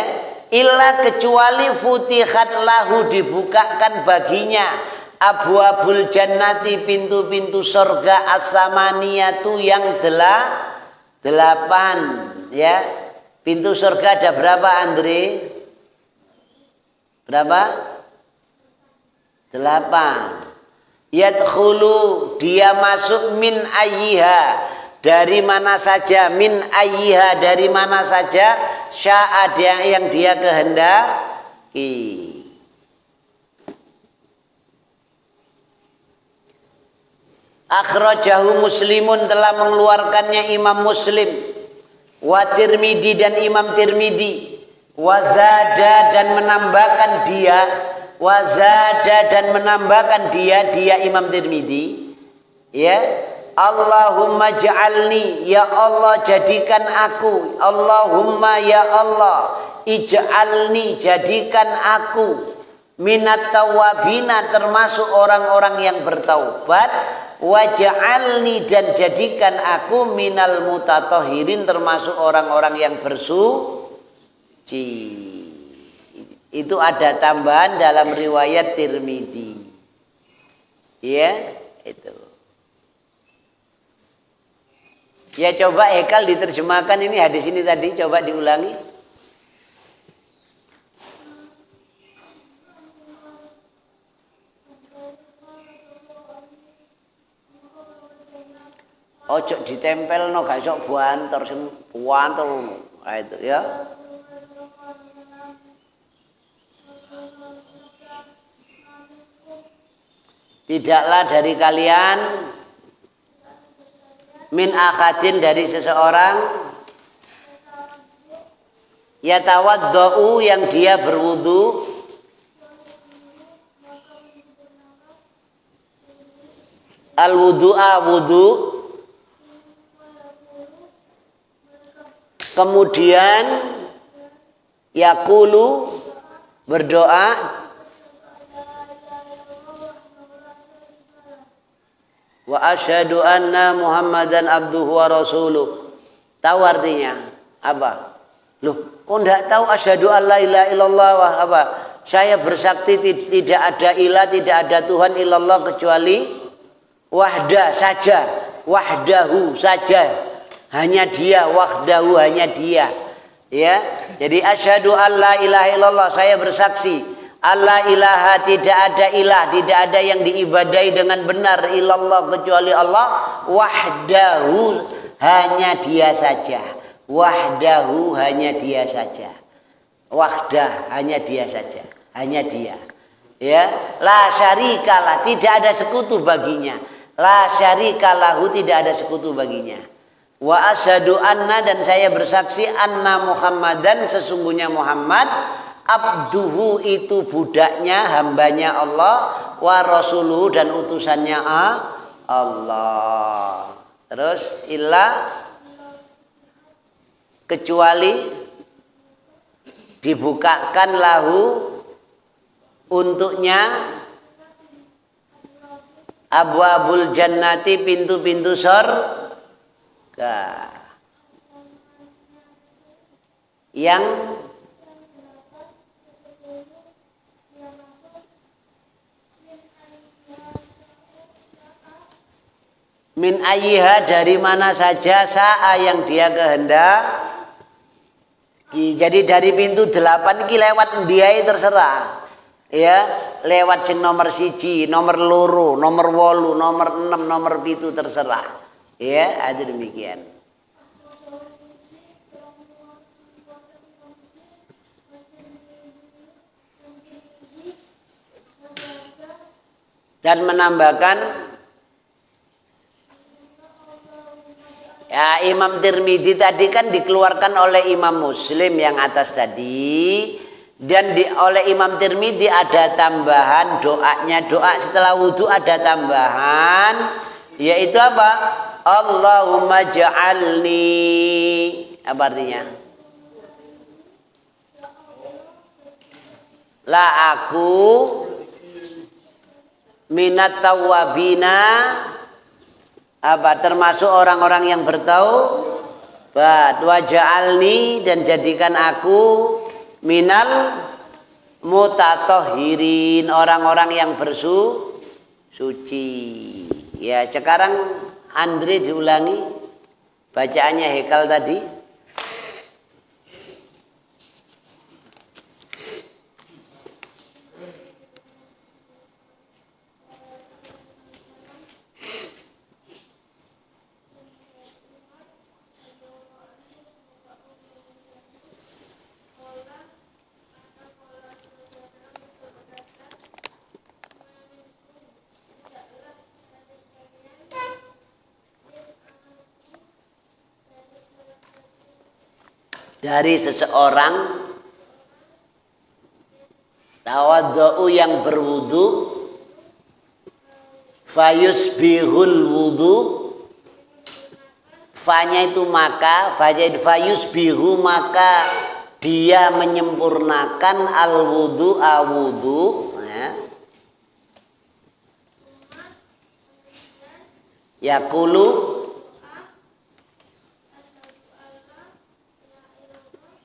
Illa, kecuali futihat lahu, dibukakan baginya, abwabul jannati, pintu-pintu surga, as-samaniyatu, yang 8 ya. Pintu surga ada berapa, Andre? Berapa? 8. Yadkhulu, dia masuk, min ayyiha, dari mana saja, min ayyiha, dari mana saja, sya'a, yang dia kehendaki. Akhrajahu Muslimun, telah mengeluarkannya Imam Muslim, wa Tirmidzi, dan Imam Tirmidzi, wazada, dan menambahkan dia, wazada, dan menambahkan dia Imam Tirmidzi ya, Allahumma ja'alni, ya Allah jadikan aku, Allahumma ya Allah, ij'alni, jadikan aku, minat tawabina, termasuk orang-orang yang bertaubat, waj'alni, dan jadikan aku, minal mutatahhirin, termasuk orang-orang yang bersuci. Itu ada tambahan dalam riwayat Tirmidzi ya, itu ya. Coba Hekal diterjemahkan ini hadis ini tadi, coba diulangi. Ojo ditempel no, gak sok buantor sing buantor. Nah, itu ya. Tidaklah dari kalian, min akadin, dari seseorang, yatawaddau, yang dia berwudu, al-wudu'a, wudu, kemudian yaqulu, berdoa, wa asyhadu anna muhammadan abduhu wa rasuluh. Tahu artinya apa? Loh, kok enggak tahu asyhadu an la ilaha illallah wa apa? Saya bersaksi tidak ada ilah, tidak ada Tuhan illallah kecuali wahda saja, wahdahu saja, hanya dia, wahdahu, hanya dia ya. Jadi asyhadu an la ilaha illallah, saya bersaksi Allah ilaha, tidak ada ilah, tidak ada yang diibadai dengan benar illallah, kecuali Allah, wahdahu, hanya dia saja, wahdahu, hanya dia saja, wahdah, hanya dia saja, hanya dia ya. La syarikalah, tidak ada sekutu baginya, la syarikalahu, tidak ada sekutu baginya. Wa asyhadu anna, dan saya bersaksi, anna muhammadan, sesungguhnya Muhammad, abduhu itu budaknya, hambanya Allah, wa rasuluhu dan utusannya Allah. Terus illa kecuali dibukakan lahu untuknya abwabul jannati, pintu-pintu surga yang min ayyiha dari mana saja sa'a yang dia kehendak. Jadi dari pintu 8 iki lewat ndiae terserah. Ya, lewat sing nomor 1, nomor 2, nomor 8, nomor 6, nomor 7 terserah. Ya, ada demikian. Dan menambahkan ya, Imam Tirmidzi tadi kan dikeluarkan oleh Imam Muslim yang atas tadi, dan oleh Imam Tirmidzi ada tambahan doanya, doa setelah wudhu ada tambahan, yaitu apa? Allahumma ja'alni, apa artinya? La aku minat tawabina, apa termasuk orang-orang yang bertaubat, wa ja'alni dan jadikan aku minal mutatahhirin, orang-orang yang bersuci. Ya, sekarang Andre diulangi bacaannya Hekal tadi. Dari seseorang tawadhu yang berwudu, fayusbihul wudu, fanya itu maka, fayusbihu maka dia menyempurnakan al wudu awudu, ya. Yaqulu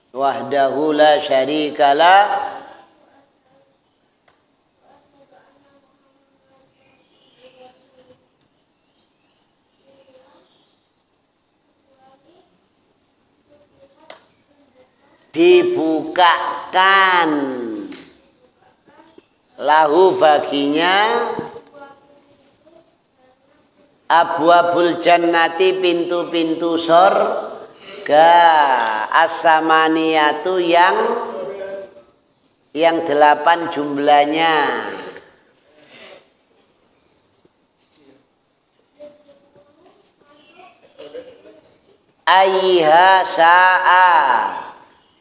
wahdahu la syarikalah dibukakan lahu baginya abwabul jannati, pintu-pintu surga, as-samaniyatu yang 8 jumlahnya. Ayyiha sa'a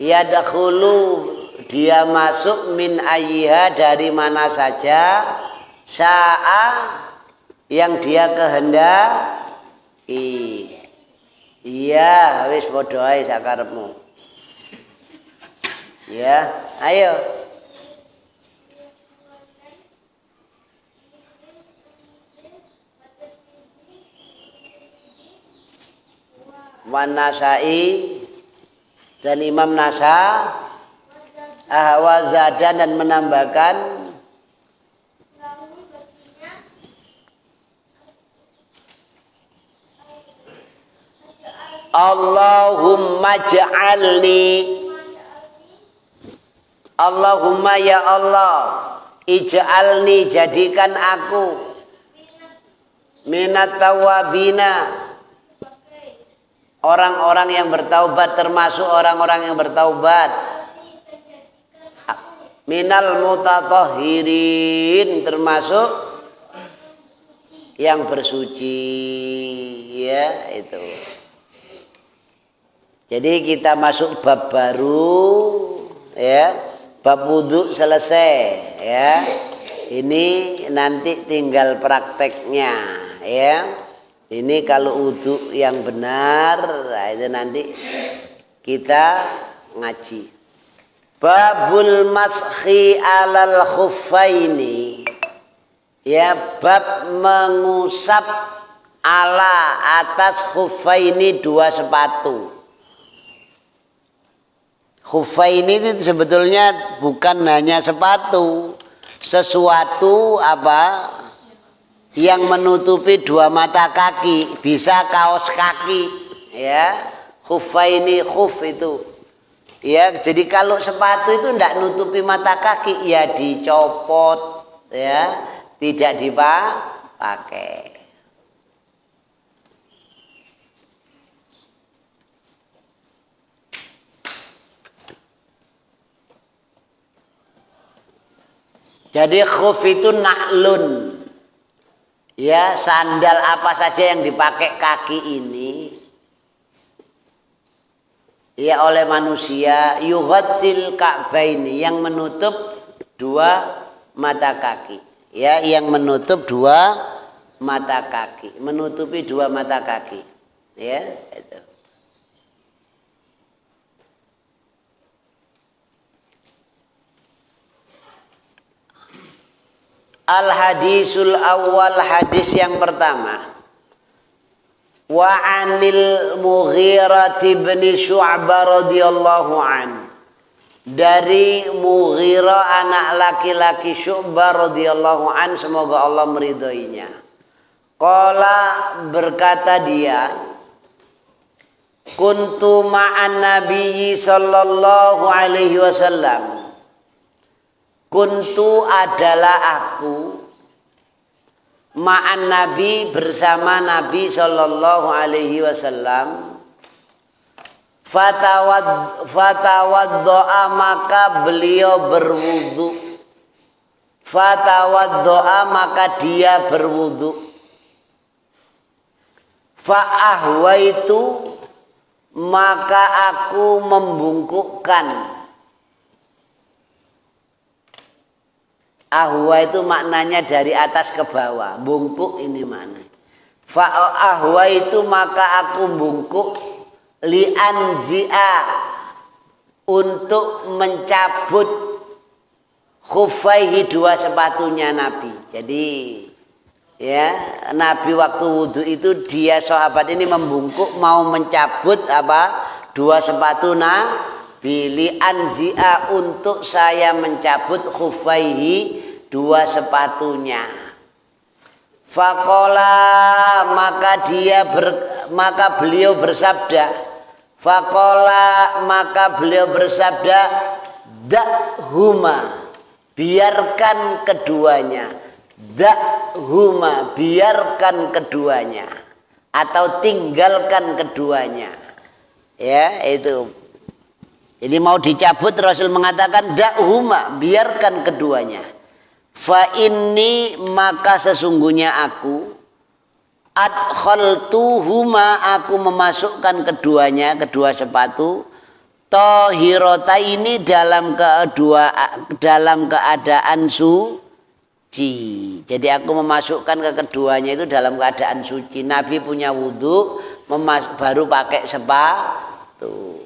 yadkhulu, dia masuk min ayyiha dari mana saja, sa'a yang dia kehendaki. Iya, wis padha ae sakarepmu. Ya, ayo. Wan Nasai dan Imam Nasa ahwazada dan menambahkan Allahumma ja'alni, Allahumma ya Allah, ij'alni jadikan aku minat tawabina, orang-orang yang bertaubat, termasuk orang-orang yang bertaubat, minal mutatahhirin, termasuk yang bersuci, ya itu. Jadi kita masuk bab baru, ya, Bab wudu selesai ya. Ini nanti tinggal prakteknya ya. Ini kalau wudu yang benar, nah itu nanti kita ngaji. Babul mashi alal khuffaini. Ya, bab mengusap ala atas khuffaini dua sepatu. Khuffaini itu sebetulnya bukan hanya sepatu, sesuatu apa yang menutupi dua mata kaki, bisa kaos kaki ya. Khuffaini, khuf itu ya, jadi kalau sepatu itu tidak nutupi mata kaki ya dicopot ya, tidak dipakai. Jadi khuf itu na'lun. Ya, sandal apa saja yang dipakai kaki ini ya oleh manusia, yughattil ka'baini, yang menutup dua mata kaki. Ya, yang menutup dua mata kaki, menutupi dua mata kaki. Ya, itu. Al-hadisul awal, hadis yang pertama. Wa anil Mughirah bin Syu'bah radhiyallahu an. Dari Mughirah anak laki-laki Syu'bah radhiyallahu an, semoga Allah meridhoinya. Qala, berkata dia, kuntu ma'an nabiyyi sallallahu alaihi wasallam. Kuntu adalah aku ma'an Nabi, bersama Nabi sallallahu alaihi wasallam. Fatawaddo'a, maka beliau berwudu. Fatawaddo'a, maka dia berwudu. Fa'ahwaitu, maka aku membungkukkan. Ahwa itu maknanya dari atas ke bawah, bungkuk ini makna. Ahwa itu maka aku bungkuk, li'anzi'a, untuk mencabut khufaihi, dua sepatunya Nabi. Jadi ya, Nabi waktu wudhu itu dia sahabat ini membungkuk mau mencabut apa? Dua sepatu Bili anzi'a, untuk saya mencabut khufaihi, dua sepatunya. Faqala, maka beliau bersabda. Faqala, maka beliau bersabda, da'huma, biarkan keduanya. Da'huma, biarkan keduanya, atau tinggalkan keduanya. Ya, itu. Jadi mau dicabut, Rasul mengatakan da'huma, biarkan keduanya. Fa inni, maka sesungguhnya aku, adkhaltuhuma, aku memasukkan keduanya, kedua sepatu, tahirataini, dalam keadaan suci. Jadi aku memasukkan ke keduanya itu dalam keadaan suci. Nabi punya wudhu, baru pakai sepatu.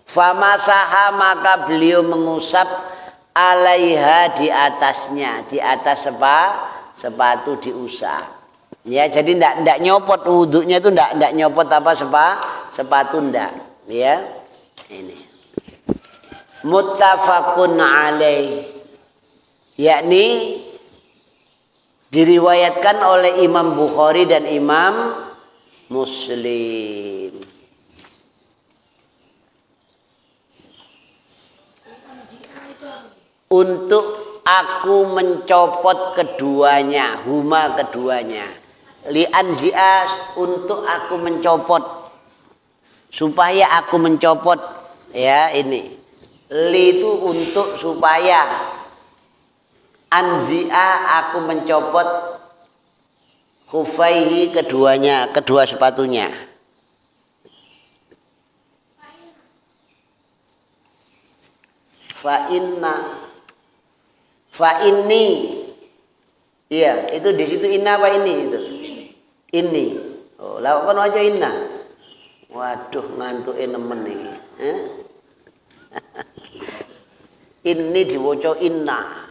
Famasaha, maka beliau mengusap alaiha, di atasnya, di atas sepatu diusap. Ya, jadi ndak nyopot wudhunya itu, ndak nyopot apa sepatu ndak. Ya, ini. Muttafaqun alaih, yakni diriwayatkan oleh Imam Bukhari dan Imam Muslim. Untuk aku mencopot keduanya, huma keduanya. Li'anzi'as, untuk aku mencopot, supaya aku mencopot. Ya, ini. Li itu untuk supaya. Anzi'a, aku mencopot khufaihi, keduanya, kedua sepatunya. fa inni. Iya, itu di situ inna apa ini itu? Ini. Oh, lakukan aja inna. Waduh, ngantuke nemen iki. Ini diwoco inna.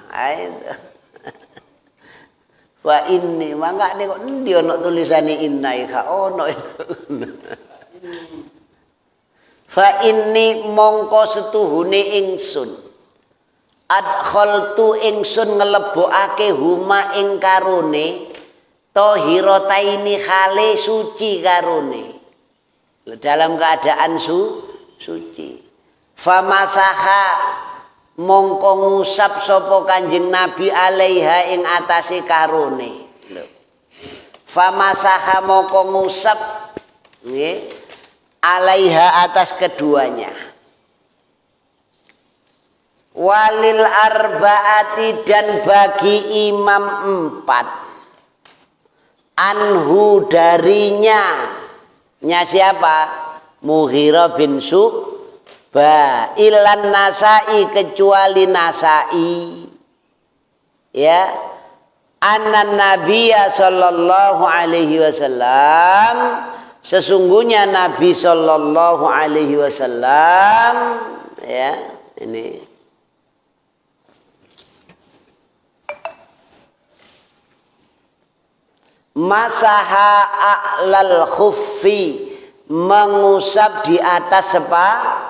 Wa inni, mangkane kok endi ana tulisane inna iki ono. Fa inni mongko setuhune ingsun adkhaltu ingsun ngelebokake huma ing karone tahirataini khale suci karone dalam keadaan suci. Famasaha mongko ngusap sapa Kanjeng Nabi alaiha ing atase karone. Famasaha mongko ngusap nggih alaiha atas keduanya. Walil arba'ati dan bagi imam 4 anhu darinya siapa? Mughirah bin Syu'bah ilan Nasa'i kecuali Nasa'i ya annan Nabiyya sallallahu alaihi wasallam sesungguhnya Nabi sallallahu alaihi wasallam ya ini masaha a'lal khuffi mengusap di atas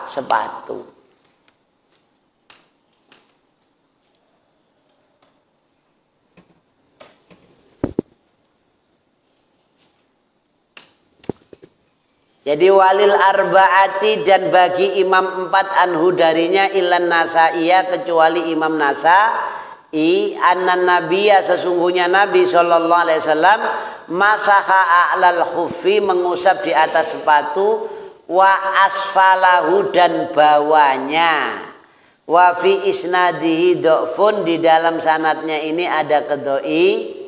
sepatu. Jadi walil arba'ati dan bagi imam 4 anhu darinya ilan Nasa'iyah kecuali imam Nasa'i annan nabiyya sesungguhnya Nabi sallallahu alaihi wasallam masaha a'lal khuffi mengusap di atas sepatu wa asfalahu dan bawahnya wa fi isnadihi dhafun di dalam sanadnya ini ada kedoi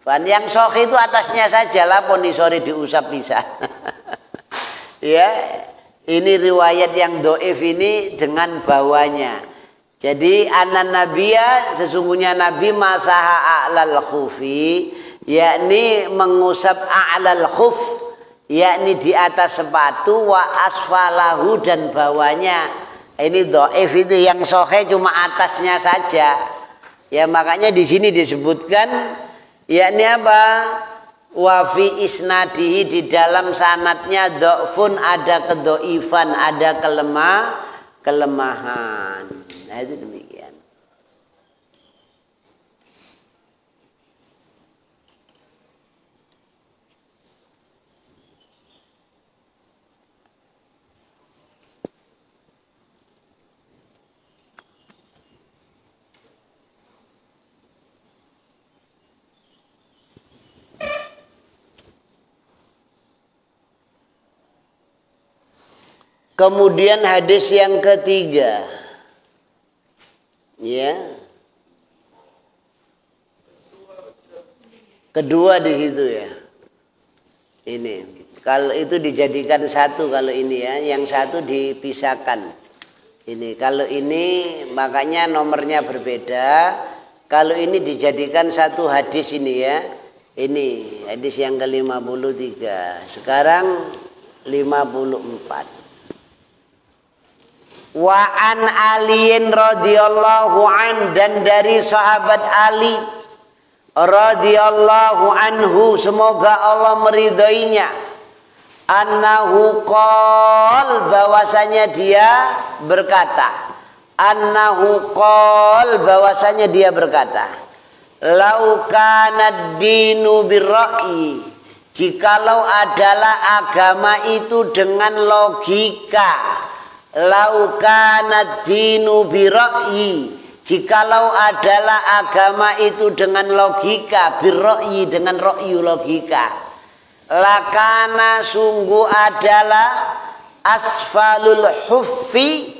yang sahih itu atasnya saja lah poni sore diusap bisa. Ya, ini riwayat yang dhaif ini dengan bawahnya. Jadi anan nabiyya sesungguhnya Nabi masaha a'lal khufi yakni mengusap a'lal khuf yakni di atas sepatu wa asfalahu dan bawahnya. Ini dhaif itu yang sahih cuma atasnya saja. Ya makanya di sini disebutkan yakni apa? Wa fi isnadihi di dalam sanadnya dhafun ada kedhaifan ada kelemahan. Nah itu demikian. Kemudian hadis yang ketiga. Ya. Kedua di situ ya. Ini. Kalau itu dijadikan satu kalau ini ya, yang satu dipisahkan. Ini kalau ini makanya nomornya berbeda. Kalau ini dijadikan satu hadis ini ya. Ini hadis yang ke-53. Sekarang 54. Wa an aliin radhiyallahu an dan dari sahabat Ali radhiyallahu anhu semoga Allah meridainya annahu qol bahwasanya dia berkata lau kana dinu birra'yi jikalau adalah agama itu dengan logika laukana dinu birra'yi jikalau adalah agama itu dengan logika birra'yi dengan ra'yu logika lakana sungguh adalah asfalul huffi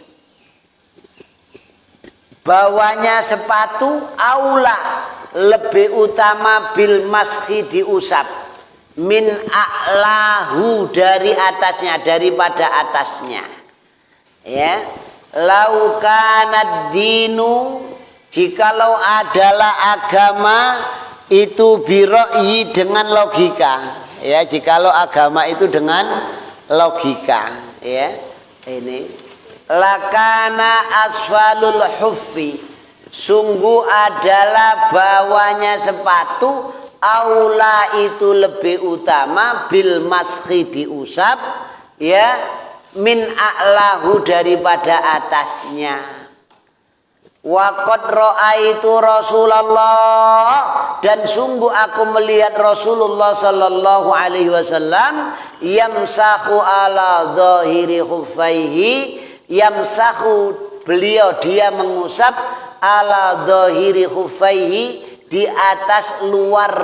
bawahnya sepatu aula lebih utama bil mashi diusap min a'lahu dari atasnya daripada atasnya. Ya, laukanad dinu, jikalau adalah agama itu biroi dengan logika, ya, jikalau agama itu dengan logika, ya, ini lakana asfalul huffi, sungguh adalah bawahnya sepatu aula itu lebih utama bil mashi diusap, ya, min a'lahu daripada atasnya. Wa qad ra'aitu Rasulullah, dan sungguh aku melihat Rasulullah sallallahu alaihi wasallam yamsahu ala dhahiri khuffaihi, yamsahu beliau dia mengusap ala dhahiri khuffaihi di atas luar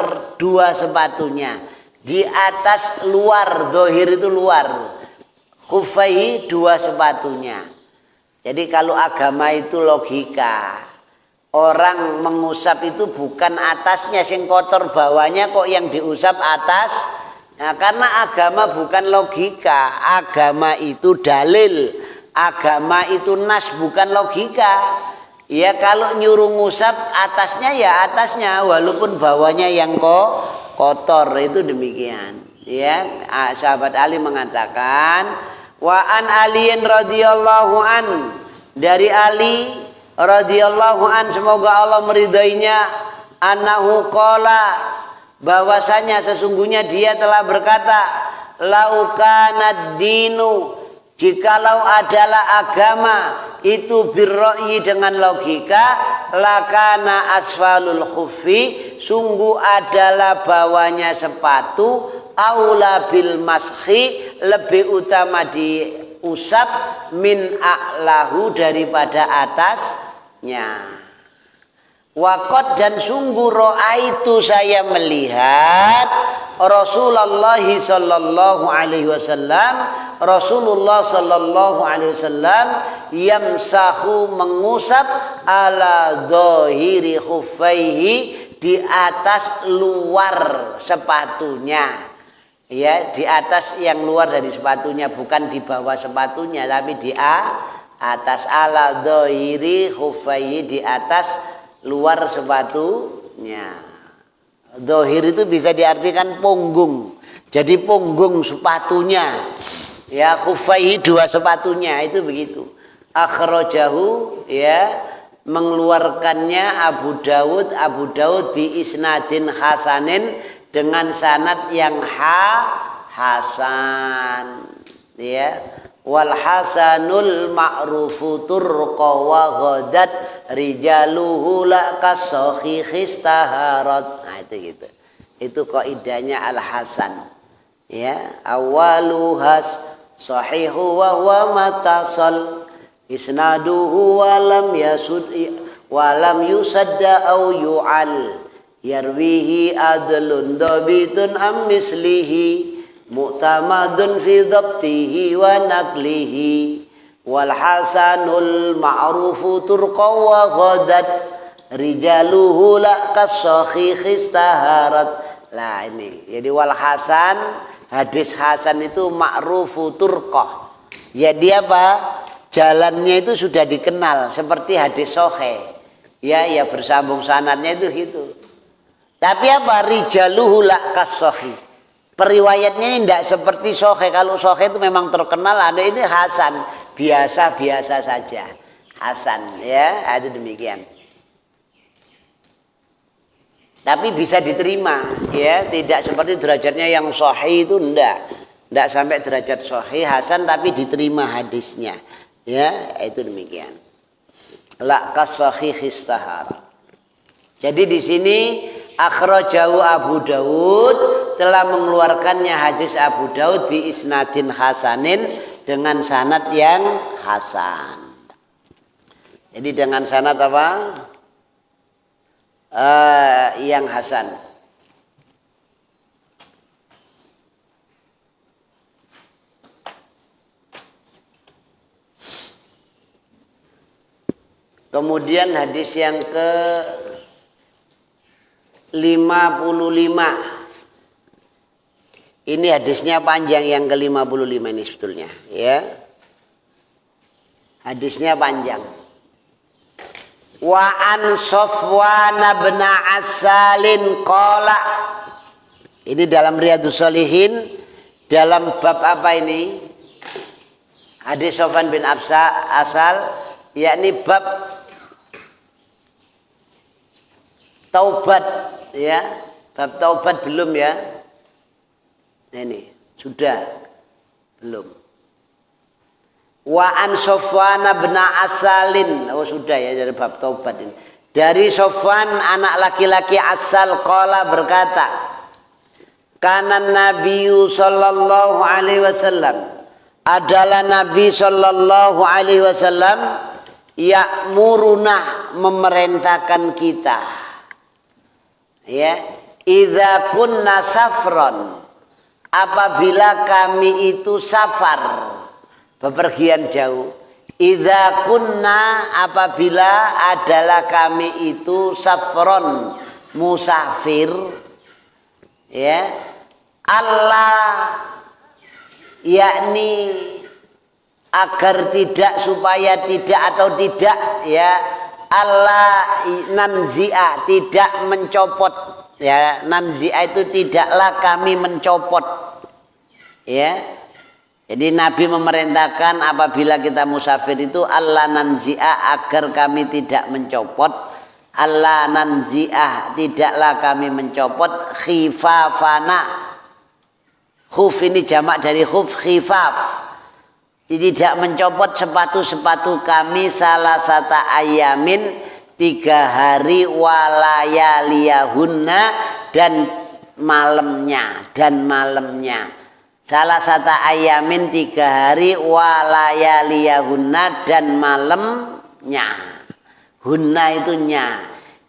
dua sepatunya, di atas luar, dhahir itu luar, khuffaihi dua sepatunya. Jadi kalau agama itu logika, orang mengusap itu bukan atasnya sing kotor, bawahnya kok yang diusap atas. Nah, karena agama bukan logika, agama itu dalil, agama itu nas, bukan logika. Ya kalau nyuruh ngusap atasnya ya atasnya, walaupun bawahnya yang kotor, itu demikian. Ya, sahabat Ali mengatakan, wa an aliyin radhiyallahu an, dari Ali radhiyallahu an semoga Allah meridainya, annahu qala, bahwasanya sesungguhnya dia telah berkata, laukanad dinu, jikalau adalah agama itu birra'yi dengan logika, lakana asfalul khuffi, sungguh adalah bawahnya sepatu aula bil mashi, lebih utama diusap min a'lahu daripada atasnya. Waqad, dan sungguh ra'aitu, saya melihat Rasulullah sallallahu alaihi wasallam, Rasulullah sallallahu alaihi wasallam yamsahu, mengusap ala dhahiri khuffaihi, di atas luar sepatunya. Ya, di atas yang luar dari sepatunya, bukan di bawah sepatunya, tapi di atas, ala dhahiri khuffaihi, di atas luar sepatunya. Dhahir itu bisa diartikan punggung. Jadi punggung sepatunya. Ya, khuffaihi dua sepatunya, itu begitu. Akhrajahu, ya, mengeluarkannya Abu Daud bi isnadin hasanin, dengan sanad yang hasan, ya. Wal hasanul ma'rufu turqa wa ghadat rijaluhu la kasahihis taharat. Nah itu gitu. Itu kaidahnya al hasan. Ya, awaluhas sahihu wa huwa matasal isnaduhu wa lam yusadda au yu'al yarwihi adlun dabitun am mislihi mu'tamadun fi dhabtihi wa naqlihi wal hasanul ma'rufu turqa wa ghadat rijaluhu la kasahihis taharat. Lah ini, jadi wal hasan, hadis hasan itu ma'rufu turqa, ya dia apa, jalannya itu sudah dikenal seperti hadis sahih, ya bersambung sanadnya itu gitu. Tapi apa, rijaluhu la kasahih, periwayatnya ini tidak seperti sahih. Kalau sahih itu memang terkenal, ada ini hasan, biasa-biasa saja, hasan, ya, itu demikian. Tapi bisa diterima, ya, tidak seperti derajatnya yang sahih itu, tidak sampai derajat sahih, hasan, tapi diterima hadisnya, ya, itu demikian. La kasahihis tahara. Jadi di sini akhrajahu Abu Daud, telah mengeluarkannya hadis Abu Daud bi isnadin hasanin, dengan sanad yang hasan. Jadi dengan sanad apa? Yang hasan. Kemudian hadis yang ke 55. Ini hadisnya panjang, yang ke-55 ini sebetulnya, ya. Hadisnya panjang. Wa an Safwan bin Asalin qala. Ini dalam Riyadhus Shalihin dalam bab apa ini? Hadis Safwan bin Asal, yakni bab taubat ya. Bab taubat belum ya? Ini sudah belum. Wa an Safwan bin Asalin, oh sudah ya dari bab taubat ini. Dari Safwan anak laki-laki Asal qala berkata, kana Nabi sallallahu alaihi wasallam, adalah Nabi sallallahu alaihi wasallam ya'muruna memerintahkan kita. Ya, idza kunna safron, apabila kami itu safar, bepergian jauh. Idza kunna, apabila adalah kami itu safron, musafir. Ya, Allah, yakni agar tidak, supaya tidak atau tidak ya, Allah nanzi'a, tidak mencopot ya. Nanzi'a itu tidaklah kami mencopot ya. Jadi Nabi memerintahkan apabila kita musafir itu Allah nanzi'a, agar kami tidak mencopot. Allah nanzi'ah, tidaklah kami mencopot. Khifafana, khuf ini jamak dari khuf, khifaf. Tidak mencopot sepatu-sepatu kami salah satu ayamin, 3 hari walayaliyahunna, dan malamnya, salah satu ayamin 3 hari walayaliyahunna, dan malamnya. Hunna itu nya.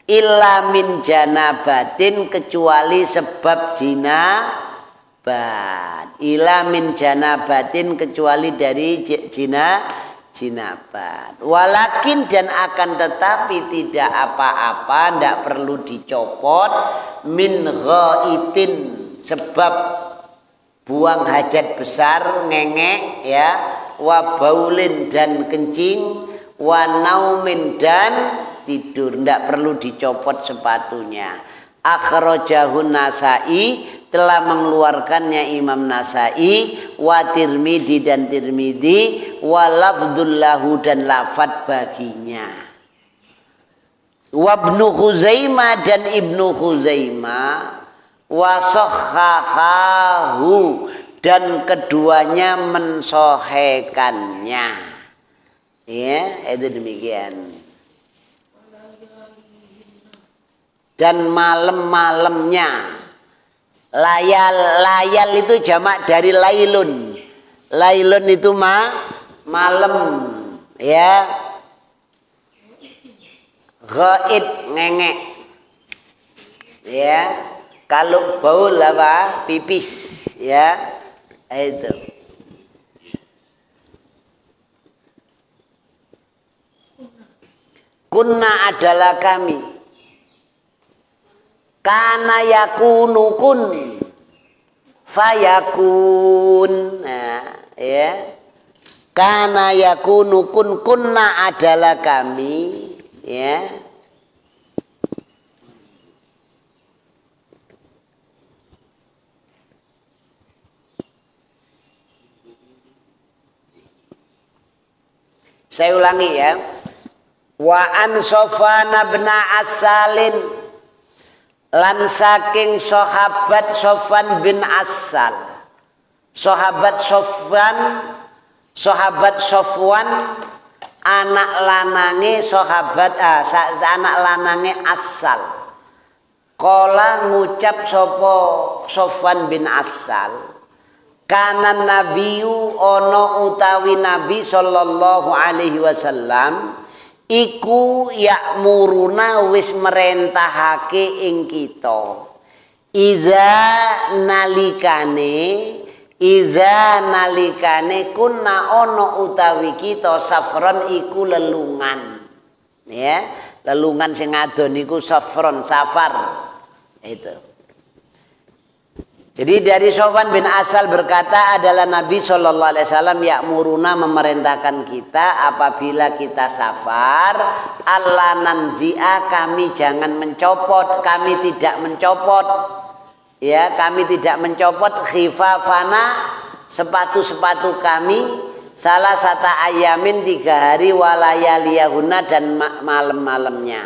Illa min janabatin, kecuali sebab jinabat. Ila min janabatin, kecuali dari jinabat. Walakin, dan akan tetapi tidak apa-apa, tidak perlu dicopot. Min ghaitin, sebab buang hajat besar, ngengek ya. Wa baulin, dan kencing. Wa naumin, dan tidur, tidak perlu dicopot sepatunya. Akhrajahun Nasai, telah mengeluarkannya Imam Nasai, wa Tirmidzi, dan Tirmidzi, wa lafdzullahu, dan lafad baginya. Wa Ibnu Khuzaimah, dan Ibnu Khuzaimah, wa sahhahahu, dan keduanya mensohekannya. Ya, itu demikian. Dan malam-malamnya. Layal itu jamak dari lailun. Lailun itu malam ya. Ghaid, ngengek ya. Kalau baul apa? Pipis ya. Itu. Kunna, adalah kami. Kana yakunu kun fayakun. Nah, ya. Kana yakunu kun, kunna adalah kami ya. Saya ulangi ya. Wa an Safwan bin Asalin, lan saking sahabat Safwan bin Asal. Sahabat Safwan anak lanange anak lanange Asal. Kala ngucap sapa Safwan bin Asal, kana nabiyu, ono utawi Nabi sallallahu alaihi wasallam iku ya'muruna, wis merentahake ing kita. Idza nalikane kunna ono utawi kita safron iku lelungan. Ya, lelungan sing adon iku safron, safar. Itu. Jadi dari Sofwan bin Asal berkata adalah Nabi Shallallahu Alaihi Wasallam ya'muruna memerintahkan kita apabila kita safar alla nanzi'a kami jangan mencopot, kami tidak mencopot, ya kami tidak mencopot khifafana sepatu-sepatu kami salah satu ayamin 3 hari walayaliyahuna dan malam-malamnya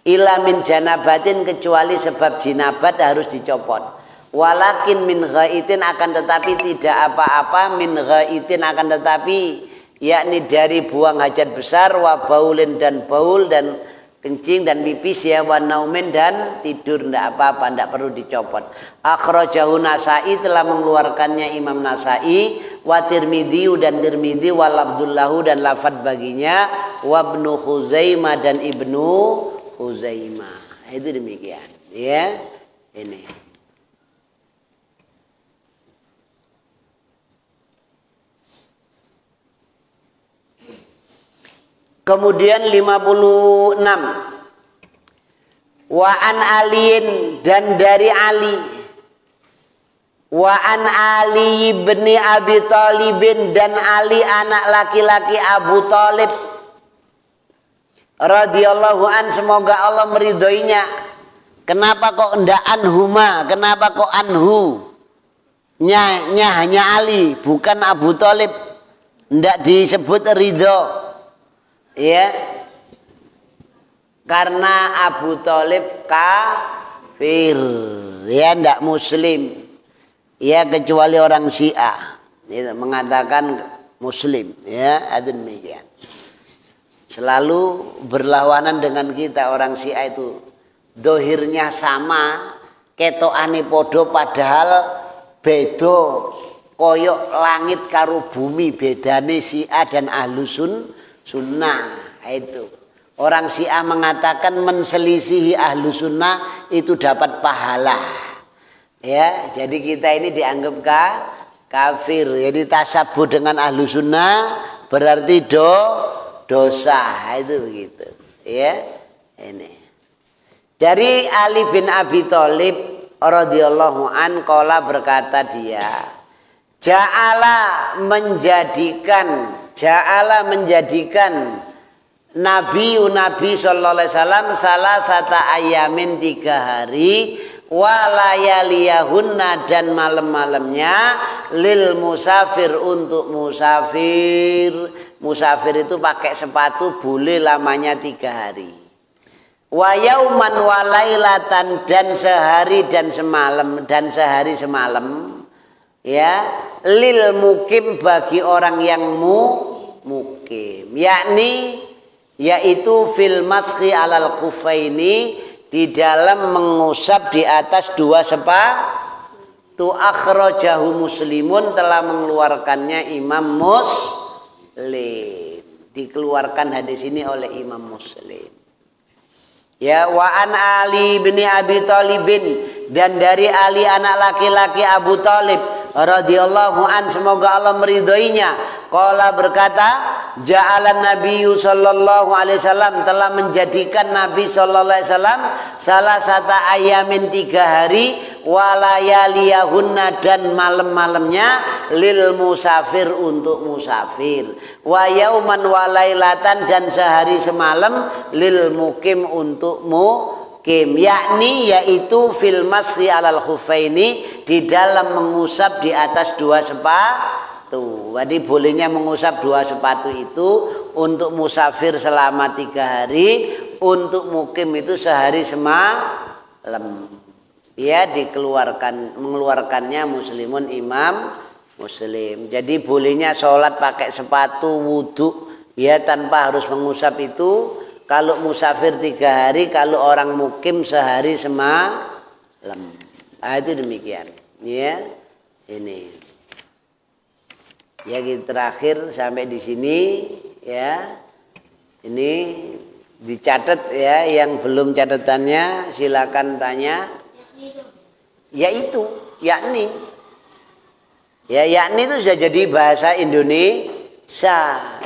ila min janabatin kecuali sebab jinabat harus dicopot. Walakin min ghaitin akan tetapi tidak apa-apa min ghaitin akan tetapi yakni dari buang hajat besar wa baulin dan baul dan kencing dan pipis ya wa naumin dan tidur ndak apa-apa ndak perlu dicopot. Akhrajahu Nasa'i telah mengeluarkannya Imam Nasa'i wa Tirmidzi dan Tirmidzi wal Abdullahu dan lafaz baginya wa Ibnu Khuzaimah dan Ibnu Khuzaimah. Itu demikian ya ini. Kemudian 56 wa an aliin dan dari Ali wa an Ali bin Abi Thalib dan Ali anak laki-laki Abu Thalib radhiyallahu an semoga Allah meridhoinya. Kenapa kok ndak anhuma? Kenapa kok anhu? Nya hanya Ali bukan Abu Thalib. Ndak disebut ridho. Ya, karena Abu Thalib kafir, ya ndak muslim, ya kecuali orang Syiah, ya, mengatakan muslim, ya ada demikian. Selalu berlawanan dengan kita orang Syiah itu, dohirnya sama, ketokane podo padahal bedo, koyok langit karo bumi bedane Syiah dan Ahlusun Sunnah. Itu orang Syiah mengatakan menselisihi ahlu sunnah itu dapat pahala, ya jadi kita ini dianggap kafir, jadi tasabuh dengan ahlu sunnah berarti dosa, itu begitu ya. Ini dari Ali bin Abi Thalib radhiyallahu an qala berkata dia ja'ala menjadikan Nabi sallallahu alaihi wasallam salah satu ayamin 3 hari walayaliyahunna dan malam-malamnya lil musafir untuk musafir. Musafir itu pakai sepatu boleh lamanya 3 hari. Wa yauman walailatan dan sehari semalam ya lil mukim bagi orang yang mukim yakni yaitu fil mashi alal kufaini di dalam mengusap di atas 2 sepatu. Akhrajahu Muslimun telah mengeluarkannya Imam Muslim, dikeluarkan hadis ini oleh Imam Muslim. Ya wa an Ali bin Abi Thalib dan dari Ali anak laki-laki Abu Thalib radhiyallahu an semoga Allah meridhoinya. Qala berkata ja'alan nabiyyu sallallahu alaihi wasallam telah menjadikan Nabi sallallahu alaihi wasallam salah satu ayamin 3 hari walayaliyahunna dan malam-malamnya lil musafir untuk musafir wa yauman walailatan dan sehari semalam lil mukim untuk mukim yakni yaitu fil masri alal khufaini di dalam mengusap di atas 2 sepatu. Jadi bolehnya mengusap 2 sepatu itu untuk musafir selama 3 hari, untuk mukim itu sehari semalam. Ya mengeluarkannya Muslimun Imam Muslim. Jadi bolehnya sholat pakai sepatu wudhu ya tanpa harus mengusap itu kalau musafir 3 hari, kalau orang mukim sehari semalam. Itu demikian. Ya ini. Ya kita terakhir sampai di sini ya. Ini dicatat ya, yang belum catatannya silakan tanya. Yaitu yakni. Ya yakni itu sudah jadi bahasa Indonesia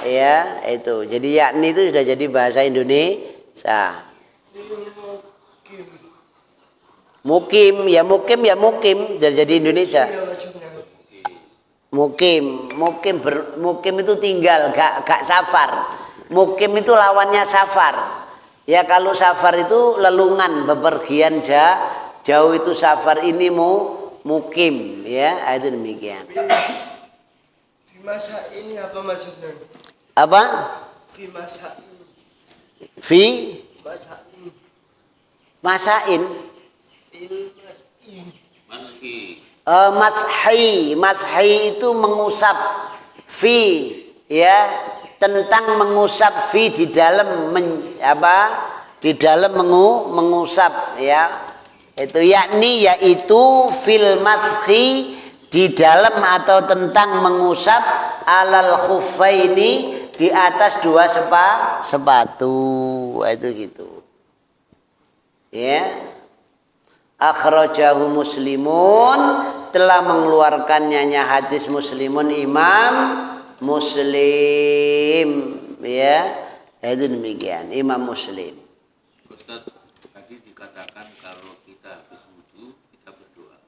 ya, itu. Jadi yakni itu sudah jadi bahasa Indonesia. Mukim ya mukim jadi Indonesia. Mukim itu tinggal, gak safar. Mukim itu lawannya safar. Ya kalau safar itu lelungan, bepergian jauh itu safar, ini mukim ya, itu demikian. Masa ini apa maksudnya? Apa? Fi masa ini. Fi Masa ini. masain. Maski. Mashi itu mengusap. Fi ya, tentang mengusap fi di dalam di dalam mengusap ya. Itu yaitu fil mashi, di dalam atau tentang mengusap alal khuffaini, di atas dua sepatu. Itu gitu. Ya. Akhrajahu Muslimun, telah mengeluarkannya hadis Muslimun, Imam Muslim ya. Itu demikian, Imam Muslim. Ustaz, tadi dikatakan kalau kita habis wudu kita berdoa.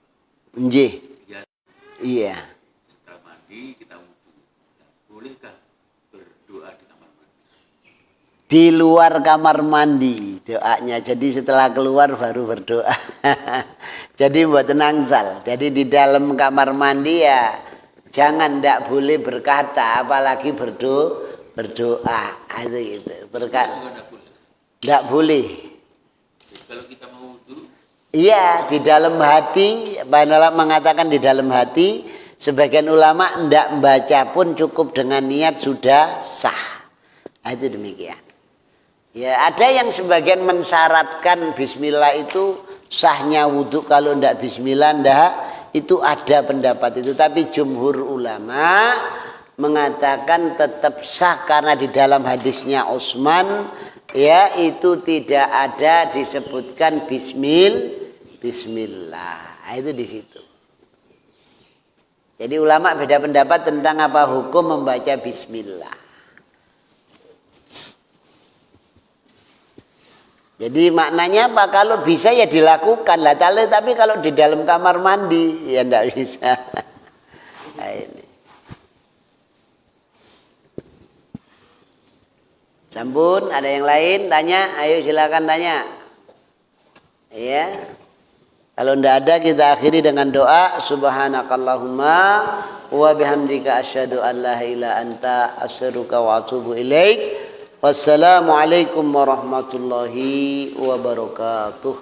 Nggih. Ya, Iya. setelah mandi kita wudu. Bolehkah berdoa di kamar mandi? Di luar kamar mandi doanya. Jadi setelah keluar baru berdoa. Jadi buat tenangsal. Jadi di dalam kamar mandi ya jangan, ndak boleh berkata, apalagi berdoa. Itu gitu. Ndak boleh. Jadi kalau kita mau wudu, Iya, di dalam hati. Banyak mengatakan di dalam hati. Sebagian ulama ndak membaca pun cukup dengan niat sudah sah. Itu demikian. Ya, ada yang sebagian mensyaratkan bismillah itu sahnya wudhu, kalau ndak bismillah ndak, itu ada pendapat itu. Tapi jumhur ulama mengatakan tetap sah karena di dalam hadisnya Utsman ya itu tidak ada disebutkan bismillah. Itu di situ. Jadi ulama beda pendapat tentang apa hukum membaca bismillah. Jadi maknanya apa? Kalau bisa ya dilakukan lah. Tapi kalau di dalam kamar mandi ya enggak bisa. Nah, ini. Sampun, ada yang lain tanya? Ayo silakan tanya. Ya. Kalau enggak ada kita akhiri dengan doa. Subhanakallahumma wa bihamdika asyhadu an la ilaha illa anta astaghfiruka wa atubu ilaik. Wassalamualaikum warahmatullahi wabarakatuh.